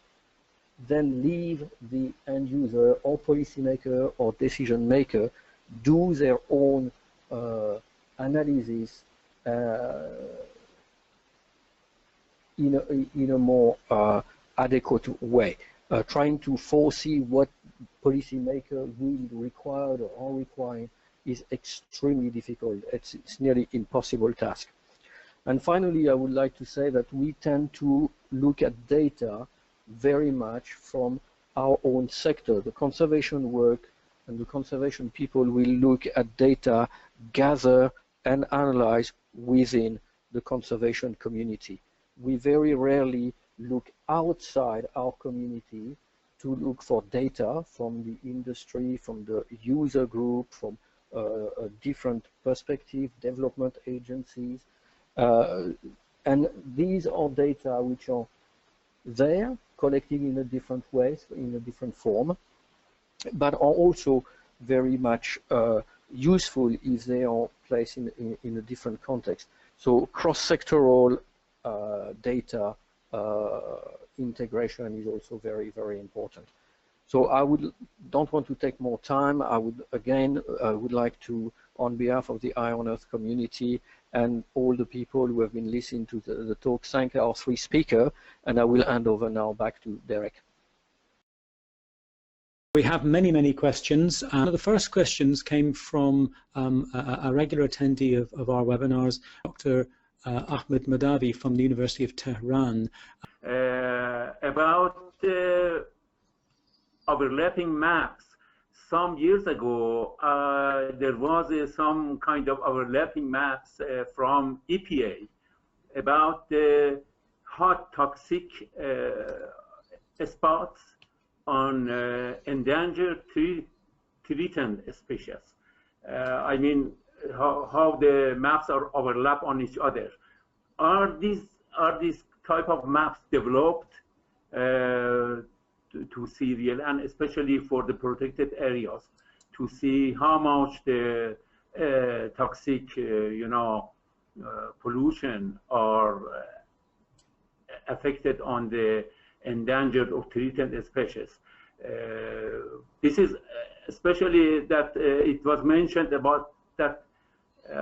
Then leave the end user or policymaker or decision maker do their own analysis in a more adequate way, trying to foresee what policymaker will require or are requiring is extremely difficult. It's nearly impossible task. And finally, I would like to say that we tend to look at data very much from our own sector. The conservation work and the conservation people will look at data gathered and analyzed within the conservation community. We very rarely look outside our community to look for data from the industry, from the user group, from a different perspective, development agencies. And these are data which are there, collected in a different way, in a different form, but are also very much useful if they are placed in a different context. So cross-sectoral data integration is also very, very important. So I don't want to take more time. I would again would like to, on behalf of the Eye on Earth community and all the people who have been listening to the talk, thank our three speakers, and I will hand over now back to Derek. We have many, many questions. The first questions came from a regular attendee of our webinars, Dr. Ahmed Madavi from the University of Tehran. About overlapping maps. Some years ago, there was some kind of overlapping maps from EPA about the hot toxic spots on endangered threatened species. I mean, how the maps are overlap on each other. Are these type of maps developed to see real, and especially for the protected areas, to see how much the toxic, pollution are affected on the endangered or threatened species. This is especially that it was mentioned about that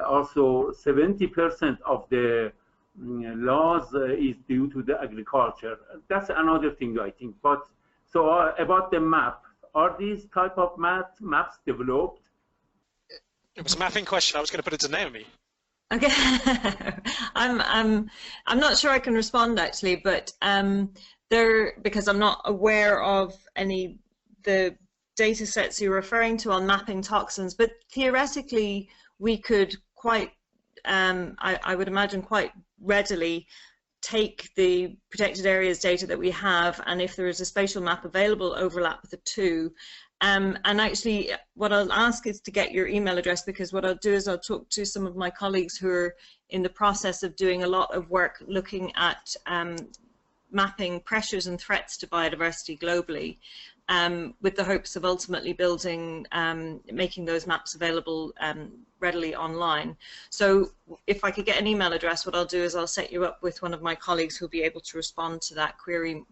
also 70% of the loss is due to the agriculture. That's another thing, I think. But so about the map, are these type of maps developed? It was a mapping question. I was going to put it to Naomi. Okay, I'm not sure I can respond actually, but because I'm not aware of the data sets you're referring to on mapping toxins, but theoretically we could quite, I would imagine quite readily take the protected areas data that we have, and if there is a spatial map available, overlap the two. And actually, what I'll ask is to get your email address, because what I'll do is I'll talk to some of my colleagues who are in the process of doing a lot of work looking at mapping pressures and threats to biodiversity globally, with the hopes of ultimately building, making those maps available readily online. So if I could get an email address, what I'll do is I'll set you up with one of my colleagues who'll be able to respond to that query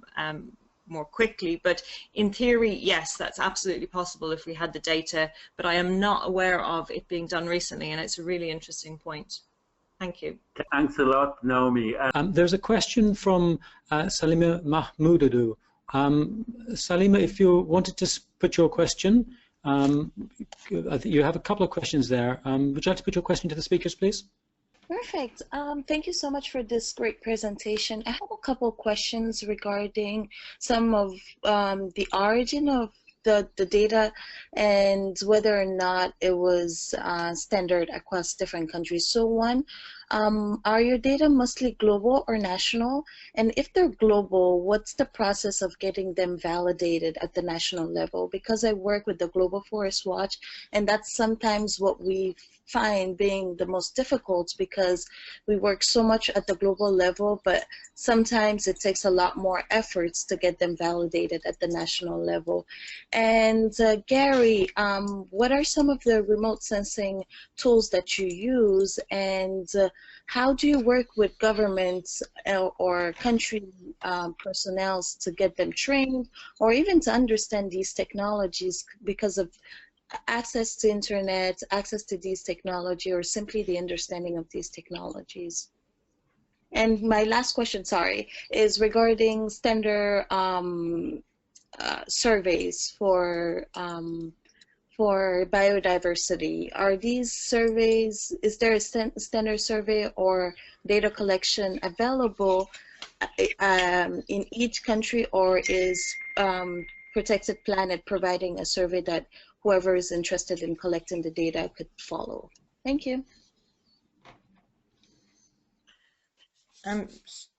more quickly. But in theory, yes, that's absolutely possible if we had the data, but I am not aware of it being done recently, and it's a really interesting point. Thank you. Thanks a lot, Naomi. There's a question from Salima Mahmoudadou. Salima, if you wanted to put your question, I think you have a couple of questions there. Would you like to put your question to the speakers, please? Perfect. Thank you so much for this great presentation. I have a couple of questions regarding some of the origin of the data and whether or not it was standard across different countries. So one, are your data mostly global or national? And if they're global, what's the process of getting them validated at the national level? Because I work with the Global Forest Watch, and that's sometimes what we find being the most difficult, because we work so much at the global level, but sometimes it takes a lot more efforts to get them validated at the national level. And Gary, what are some of the remote sensing tools that you use, and how do you work with governments or country personnel to get them trained, or even to understand these technologies because of access to internet, access to these technology, or simply the understanding of these technologies? And my last question, sorry, is regarding standard surveys for biodiversity. Are these surveys, is there a standard survey or data collection available in each country, or is Protected Planet providing a survey that whoever is interested in collecting the data could follow? Thank you.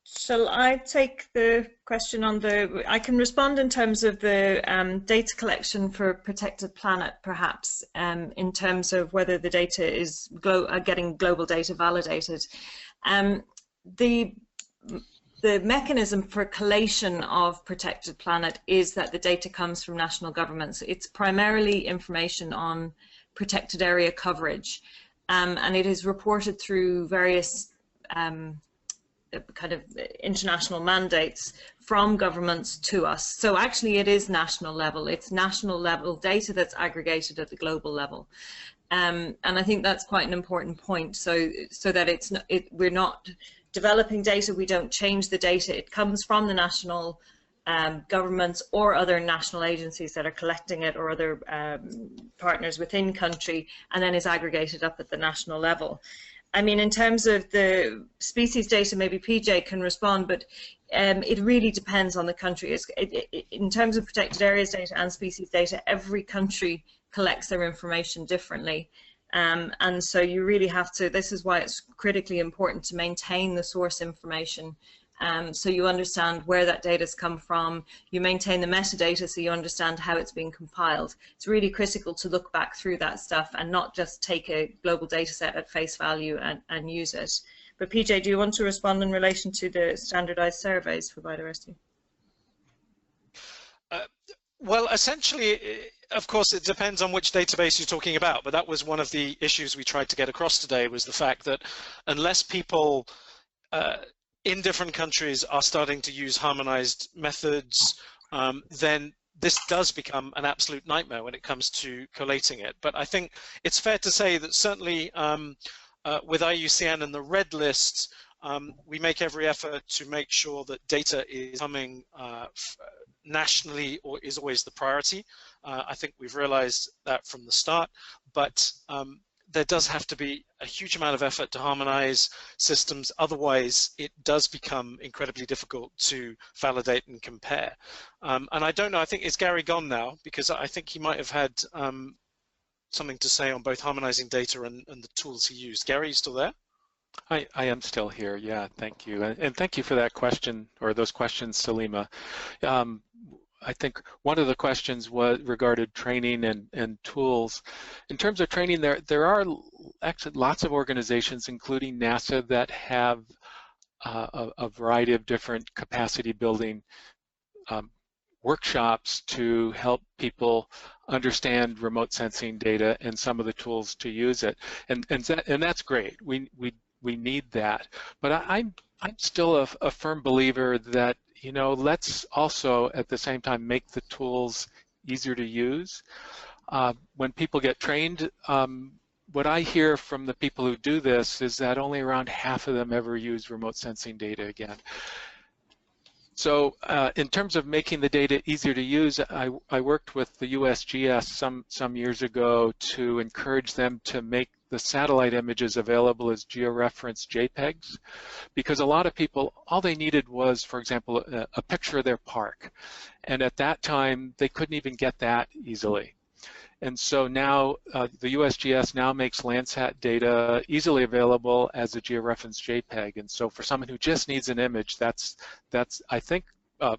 Shall I take the question on I can respond in terms of the data collection for Protected Planet, perhaps, in terms of whether the data is getting global data validated. The mechanism for collation of Protected Planet is that the data comes from national governments. It's primarily information on protected area coverage, and it is reported through various kind of international mandates from governments to us. So actually it is national level. It's national level data that's aggregated at the global level. And I think that's quite an important point, so that we're not developing data, we don't change the data. It comes from the national governments or other national agencies that are collecting it, or other partners within country, and then is aggregated up at the national level. I mean, in terms of the species data, maybe PJ can respond, but it really depends on the country. In terms of protected areas data and species data, every country collects their information differently. And so you really have to, this is why it's critically important to maintain the source information, so you understand where that data has come from, you maintain the metadata so you understand how it's being compiled. It's really critical to look back through that stuff and not just take a global data set at face value and use it. But PJ, do you want to respond in relation to the standardized surveys for biodiversity? Well, essentially, of course, it depends on which database you're talking about, but that was one of the issues we tried to get across today, was the fact that unless people in different countries are starting to use harmonized methods, then this does become an absolute nightmare when it comes to collating it. But I think it's fair to say that certainly with IUCN and the red list, we make every effort to make sure that data is coming nationally, or is always the priority. I think we've realized that from the start, but there does have to be a huge amount of effort to harmonize systems. Otherwise, it does become incredibly difficult to validate and compare. And I don't know, I think, is Gary gone now? Because I think he might have had something to say on both harmonizing data and the tools he used. Gary, you still there? I am still here, yeah, thank you. And thank you for that question, or those questions, Salima. I think one of the questions was regarded training and tools. In terms of training, there are actually lots of organizations, including NASA, that have a variety of different capacity building workshops to help people understand remote sensing data and some of the tools to use it. And that's great. We need that. But I'm still a firm believer that, you know, let's also at the same time make the tools easier to use. When people get trained, what I hear from the people who do this is that only around half of them ever use remote sensing data again. So in terms of making the data easier to use, I worked with the USGS some years ago to encourage them to make the satellite images available as georeferenced JPEGs, because a lot of people, all they needed was, for example, a picture of their park. And at that time, they couldn't even get that easily. And so now the USGS now makes Landsat data easily available as a georeferenced JPEG. And so for someone who just needs an image, that's I think, a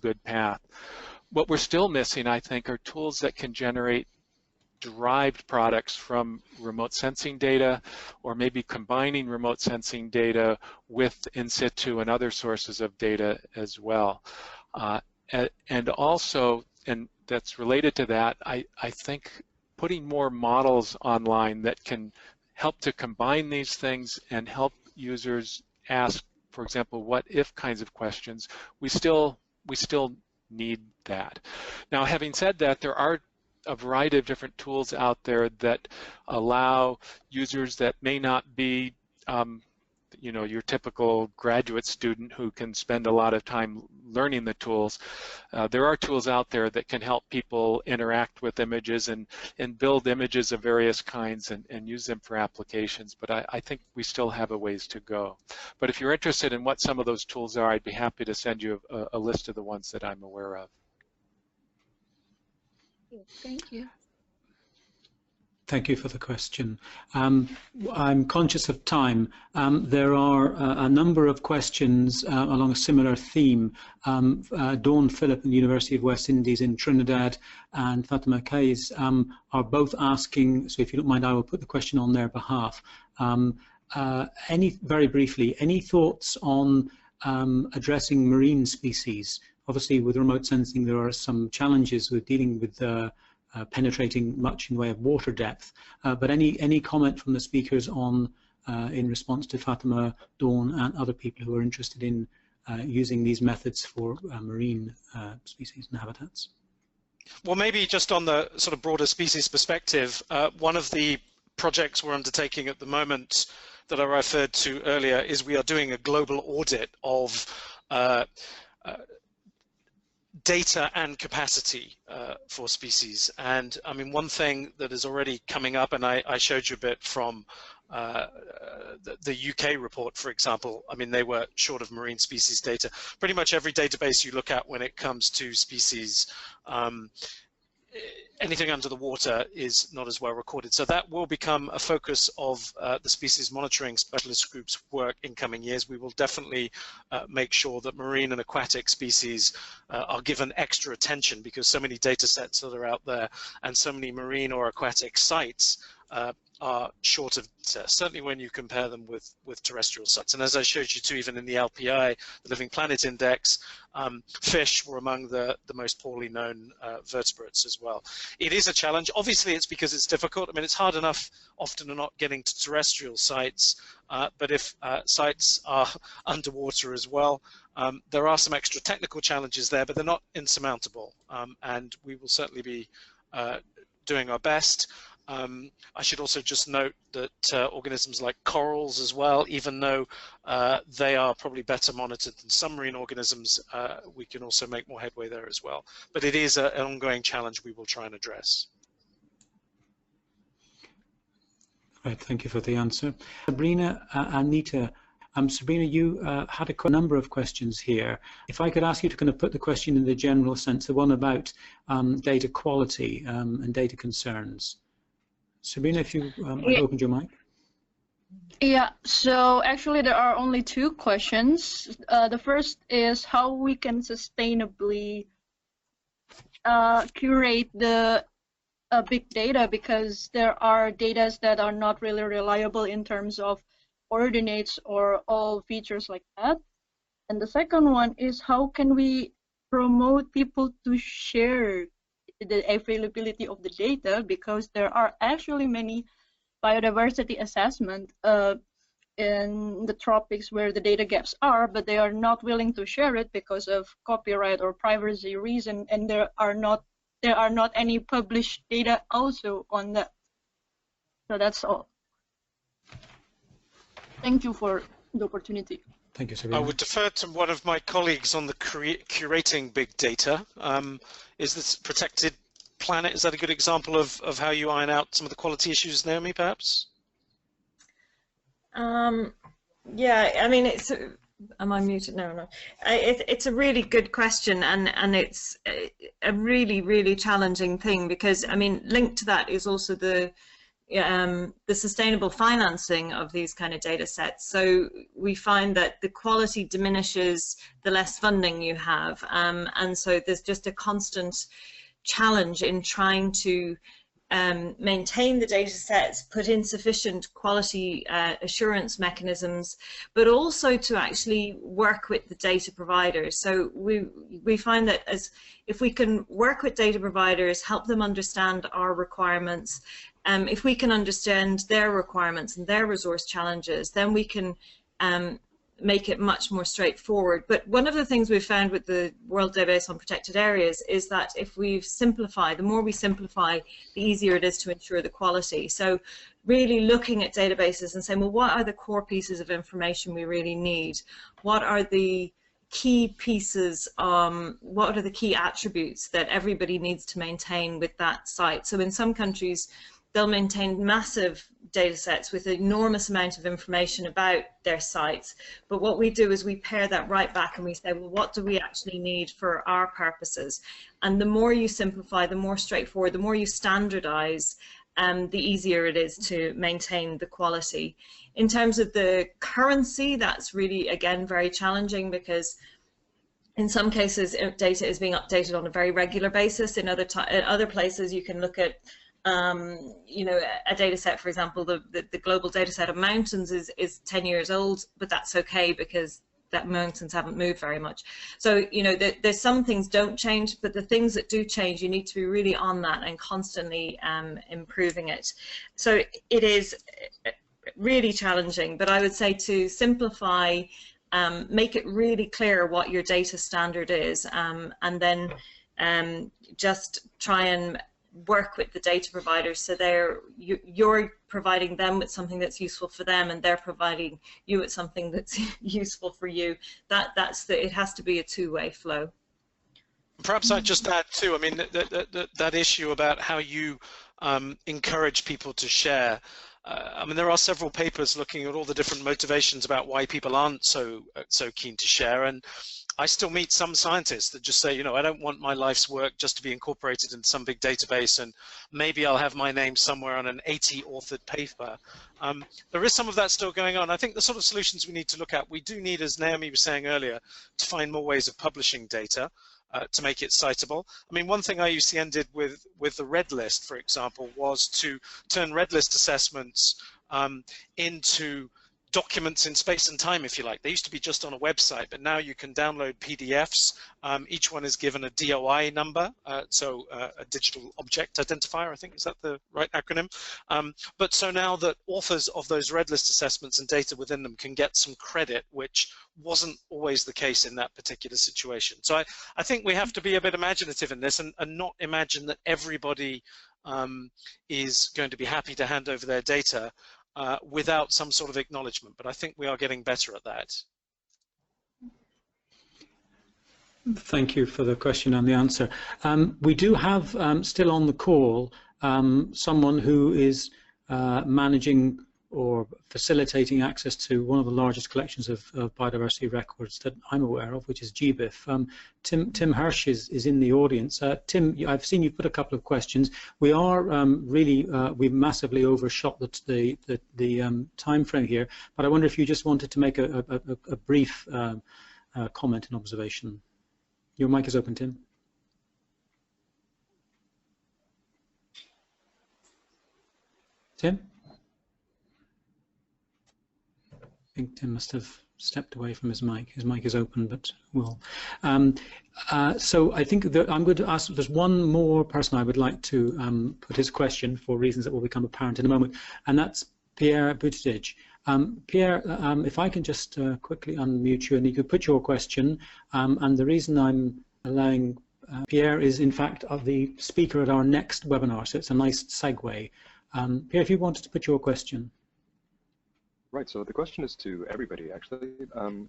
good path. What we're still missing, I think, are tools that can generate derived products from remote sensing data, or maybe combining remote sensing data with in situ and other sources of data as well. And also, and that's related to that, I think putting more models online that can help to combine these things and help users ask, for example, what if kinds of questions, we still need that. Now, having said that, there are a variety of different tools out there that allow users that may not be you know, your typical graduate student who can spend a lot of time learning the tools. There are tools out there that can help people interact with images and build images of various kinds and use them for applications, but I think we still have a ways to go. But if you're interested in what some of those tools are, I'd be happy to send you a list of the ones that I'm aware of. Thank you. Thank you for the question. I'm conscious of time. There are a number of questions along a similar theme. Dawn Phillip in the University of West Indies in Trinidad and Fatima Kais are both asking, so if you don't mind, I will put the question on their behalf. Very briefly, any thoughts on addressing marine species? Obviously, with remote sensing, there are some challenges with dealing with penetrating much in the way of water depth. But any comment from the speakers on, in response to Fatima, Dawn, and other people who are interested in using these methods for marine species and habitats? Well, maybe just on the sort of broader species perspective, one of the projects we're undertaking at the moment that I referred to earlier is we are doing a global audit of data and capacity for species. And I mean, one thing that is already coming up, and I showed you a bit from the UK report, for example. I mean, they were short of marine species data. Pretty much every database you look at when it comes to species, anything under the water is not as well recorded. So that will become a focus of the species monitoring specialist group's work in coming years. We will definitely make sure that marine and aquatic species are given extra attention, because so many data sets that are out there and so many marine or aquatic sites are short of data, certainly when you compare them with terrestrial sites. And as I showed you too, even in the LPI, the Living Planet Index, fish were among the most poorly known vertebrates as well. It is a challenge. Obviously, it's because it's difficult. I mean, it's hard enough often not getting to terrestrial sites, but if sites are underwater as well, there are some extra technical challenges there, but they're not insurmountable. And we will certainly be doing our best. I should also just note that organisms like corals as well, even though they are probably better monitored than some marine organisms, we can also make more headway there as well. But it is an ongoing challenge we will try and address. Right, thank you for the answer. Sabrina, Anita, Sabrina, you had a number of questions here. If I could ask you to kind of put the question in the general sense, the one about data quality and data concerns. Sabrina, if you had opened your mic. Yeah, so actually there are only two questions. The first is how we can sustainably curate the big data, because there are data that are not really reliable in terms of coordinates or all features like that. And the second one is how can we promote people to share the availability of the data, because there are actually many biodiversity assessment in the tropics where the data gaps are, but they are not willing to share it because of copyright or privacy reason, and there are not any published data also on that. So that's all. Thank you for the opportunity. Thank you, Sabrina. I would defer to one of my colleagues on the curating big data. Is this protected planet? Is that a good example of how you iron out some of the quality issues, Naomi, perhaps? Yeah, I mean, it's. Am I muted? No. It's a really good question, and it's a really challenging thing, because I mean, linked to that is also the sustainable financing of these kind of data sets. So we find that the quality diminishes the less funding you have, and so there's just a constant challenge in trying to maintain the data sets, put in sufficient quality assurance mechanisms, but also to actually work with the data providers. So we find that if we can work with data providers, help them understand our requirements, if we can understand their requirements and their resource challenges, then we can make it much more straightforward. But one of the things we've found with the World Database on Protected Areas is that if we simplify, the more we simplify, the easier it is to ensure the quality. So really looking at databases and saying, well, what are the core pieces of information we really need? What are the key pieces, what are the key attributes that everybody needs to maintain with that site? So in some countries, they'll maintain massive data sets with an enormous amount of information about their sites. But what we do is we pare that right back and we say, well, what do we actually need for our purposes? And the more you simplify, the more straightforward, the more you standardize, the easier it is to maintain the quality. In terms of the currency, that's really, again, very challenging, because in some cases, data is being updated on a very regular basis. In other places, you can look at you know, a data set, for example, the global data set of mountains is 10 years old, but that's okay because that mountains haven't moved very much. So, you know, there's some things don't change, but the things that do change, you need to be really on that and constantly improving it. So it is really challenging, but I would say to simplify, make it really clear what your data standard is, and then just try and work with the data providers, so you're providing them with something that's useful for them, and they're providing you with something that's useful for you. It has to be a two-way flow. Perhaps I'd just add too, I mean, that issue about how you encourage people to share. I mean, there are several papers looking at all the different motivations about why people aren't so keen to share, and I still meet some scientists that just say, you know, I don't want my life's work just to be incorporated in some big database, and maybe I'll have my name somewhere on an 80-authored paper. There is some of that still going on. I think the sort of solutions we need to look at, we do need, as Naomi was saying earlier, to find more ways of publishing data to make it citable. I mean, one thing IUCN did with the red list, for example, was to turn red list assessments into documents in space and time, if you like. They used to be just on a website, but now you can download PDFs. Each one is given a DOI number, so a digital object identifier, I think, is that the right acronym? But so now that authors of those red list assessments and data within them can get some credit, which wasn't always the case in that particular situation. So I think we have to be a bit imaginative in this, and not imagine that everybody is going to be happy to hand over their data without some sort of acknowledgement, but I think we are getting better at that. Thank you for the question and the answer. We do have still on the call someone who is managing or facilitating access to one of the largest collections of biodiversity records that I'm aware of, which is GBIF. Tim Hirsch is in the audience. Tim, I've seen you put a couple of questions. We are we've massively overshot the time frame here, but I wonder if you just wanted to make a brief comment and observation. Your mic is open, Tim. Tim? I think Tim must have stepped away from his mic. His mic is open, but will. So I think that I'm going to ask, there's one more person I would like to put his question for reasons that will become apparent in a moment, and that's Pierre Buttigieg. Pierre, if I can just quickly unmute you and you could put your question, and the reason I'm allowing Pierre is in fact the speaker at our next webinar, so it's a nice segue. Pierre, if you wanted to put your question. Right, so the question is to everybody, actually.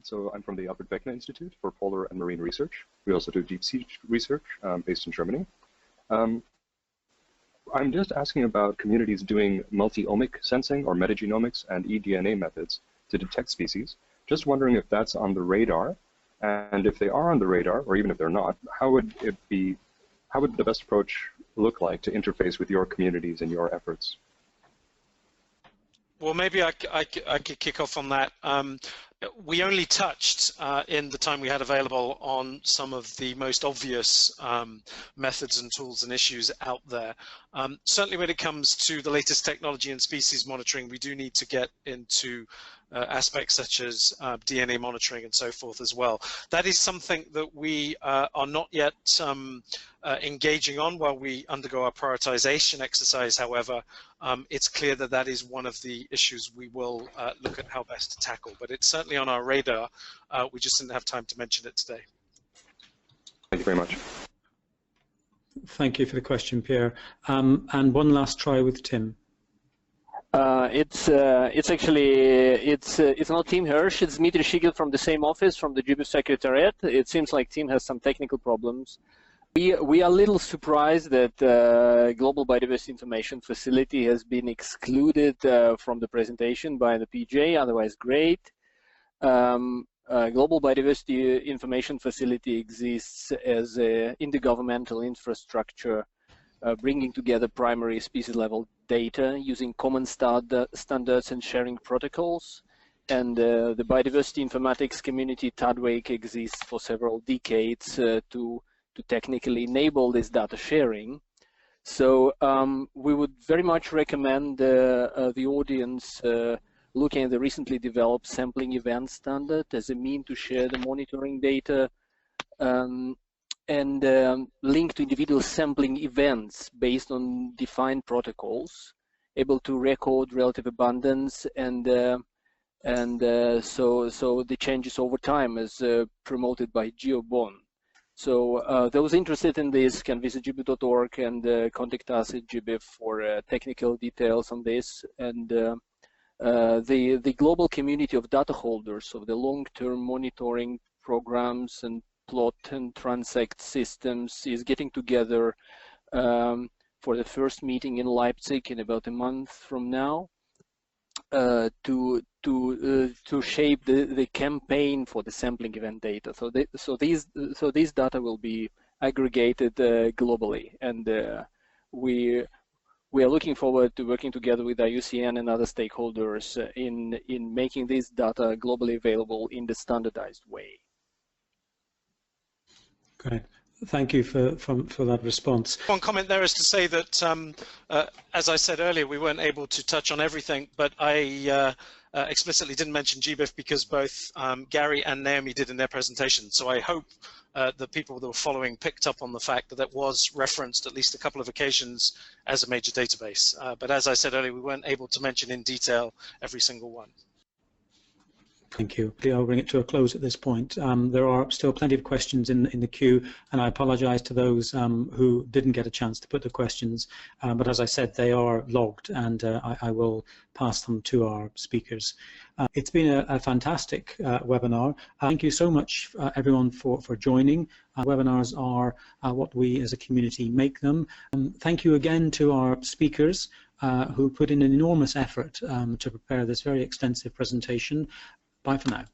So I'm from the Albert Beckner Institute for Polar and Marine Research. We also do deep sea research based in Germany. I'm just asking about communities doing multi-omic sensing or metagenomics and eDNA methods to detect species. Just wondering if that's on the radar, and if they are on the radar, or even if they're not, how would the best approach look like to interface with your communities and your efforts? Well, maybe I could kick off on that. We only touched in the time we had available on some of the most obvious methods and tools and issues out there. Certainly when it comes to the latest technology and species monitoring, we do need to get into aspects such as DNA monitoring and so forth as well. That is something that we are not yet engaging on while we undergo our prioritization exercise. However, it's clear that that is one of the issues we will look at how best to tackle, but it's certainly on our radar. We just didn't have time to mention it today. Thank you very much. Thank you for the question, Pierre. And one last try with Tim. It's not Tim Hirsch, it's Dmitry Shigel from the same office, from the GBIF Secretariat. It seems like Tim has some technical problems. We are a little surprised that Global Biodiversity Information Facility has been excluded from the presentation by the PJ, otherwise great. Global Biodiversity Information Facility exists as an intergovernmental infrastructure bringing together primary species level data using common standards and sharing protocols. And the biodiversity informatics community, TADWAKE, exists for several decades to technically enable this data sharing. So we would very much recommend the audience looking at the recently developed sampling event standard as a mean to share the monitoring data and link to individual sampling events based on defined protocols, able to record relative abundance and so the changes over time as promoted by GeoBon. So those interested in this can visit gbif.org and contact us at GBIF for technical details on this. And the global community of data holders of the long-term monitoring programs and plot and transect systems is getting together for the first meeting in Leipzig in about a month from now to shape the campaign for the sampling event data. So these data will be aggregated globally, and we are looking forward to working together with IUCN and other stakeholders in making this data globally available in the standardized way. Great. Thank you for that response. One comment there is to say that, as I said earlier, we weren't able to touch on everything, but I explicitly didn't mention GBIF because both Gary and Naomi did in their presentation. So I hope the people that were following picked up on the fact that it was referenced at least a couple of occasions as a major database. But as I said earlier, we weren't able to mention in detail every single one. Thank you. I'll bring it to a close at this point. There are still plenty of questions in the queue, and I apologise to those who didn't get a chance to put the questions. But as I said, they are logged, and I will pass them to our speakers. It's been a fantastic webinar. Thank you so much, everyone, for joining. Webinars are what we as a community make them. Thank you again to our speakers who put in an enormous effort to prepare this very extensive presentation. Bye for now.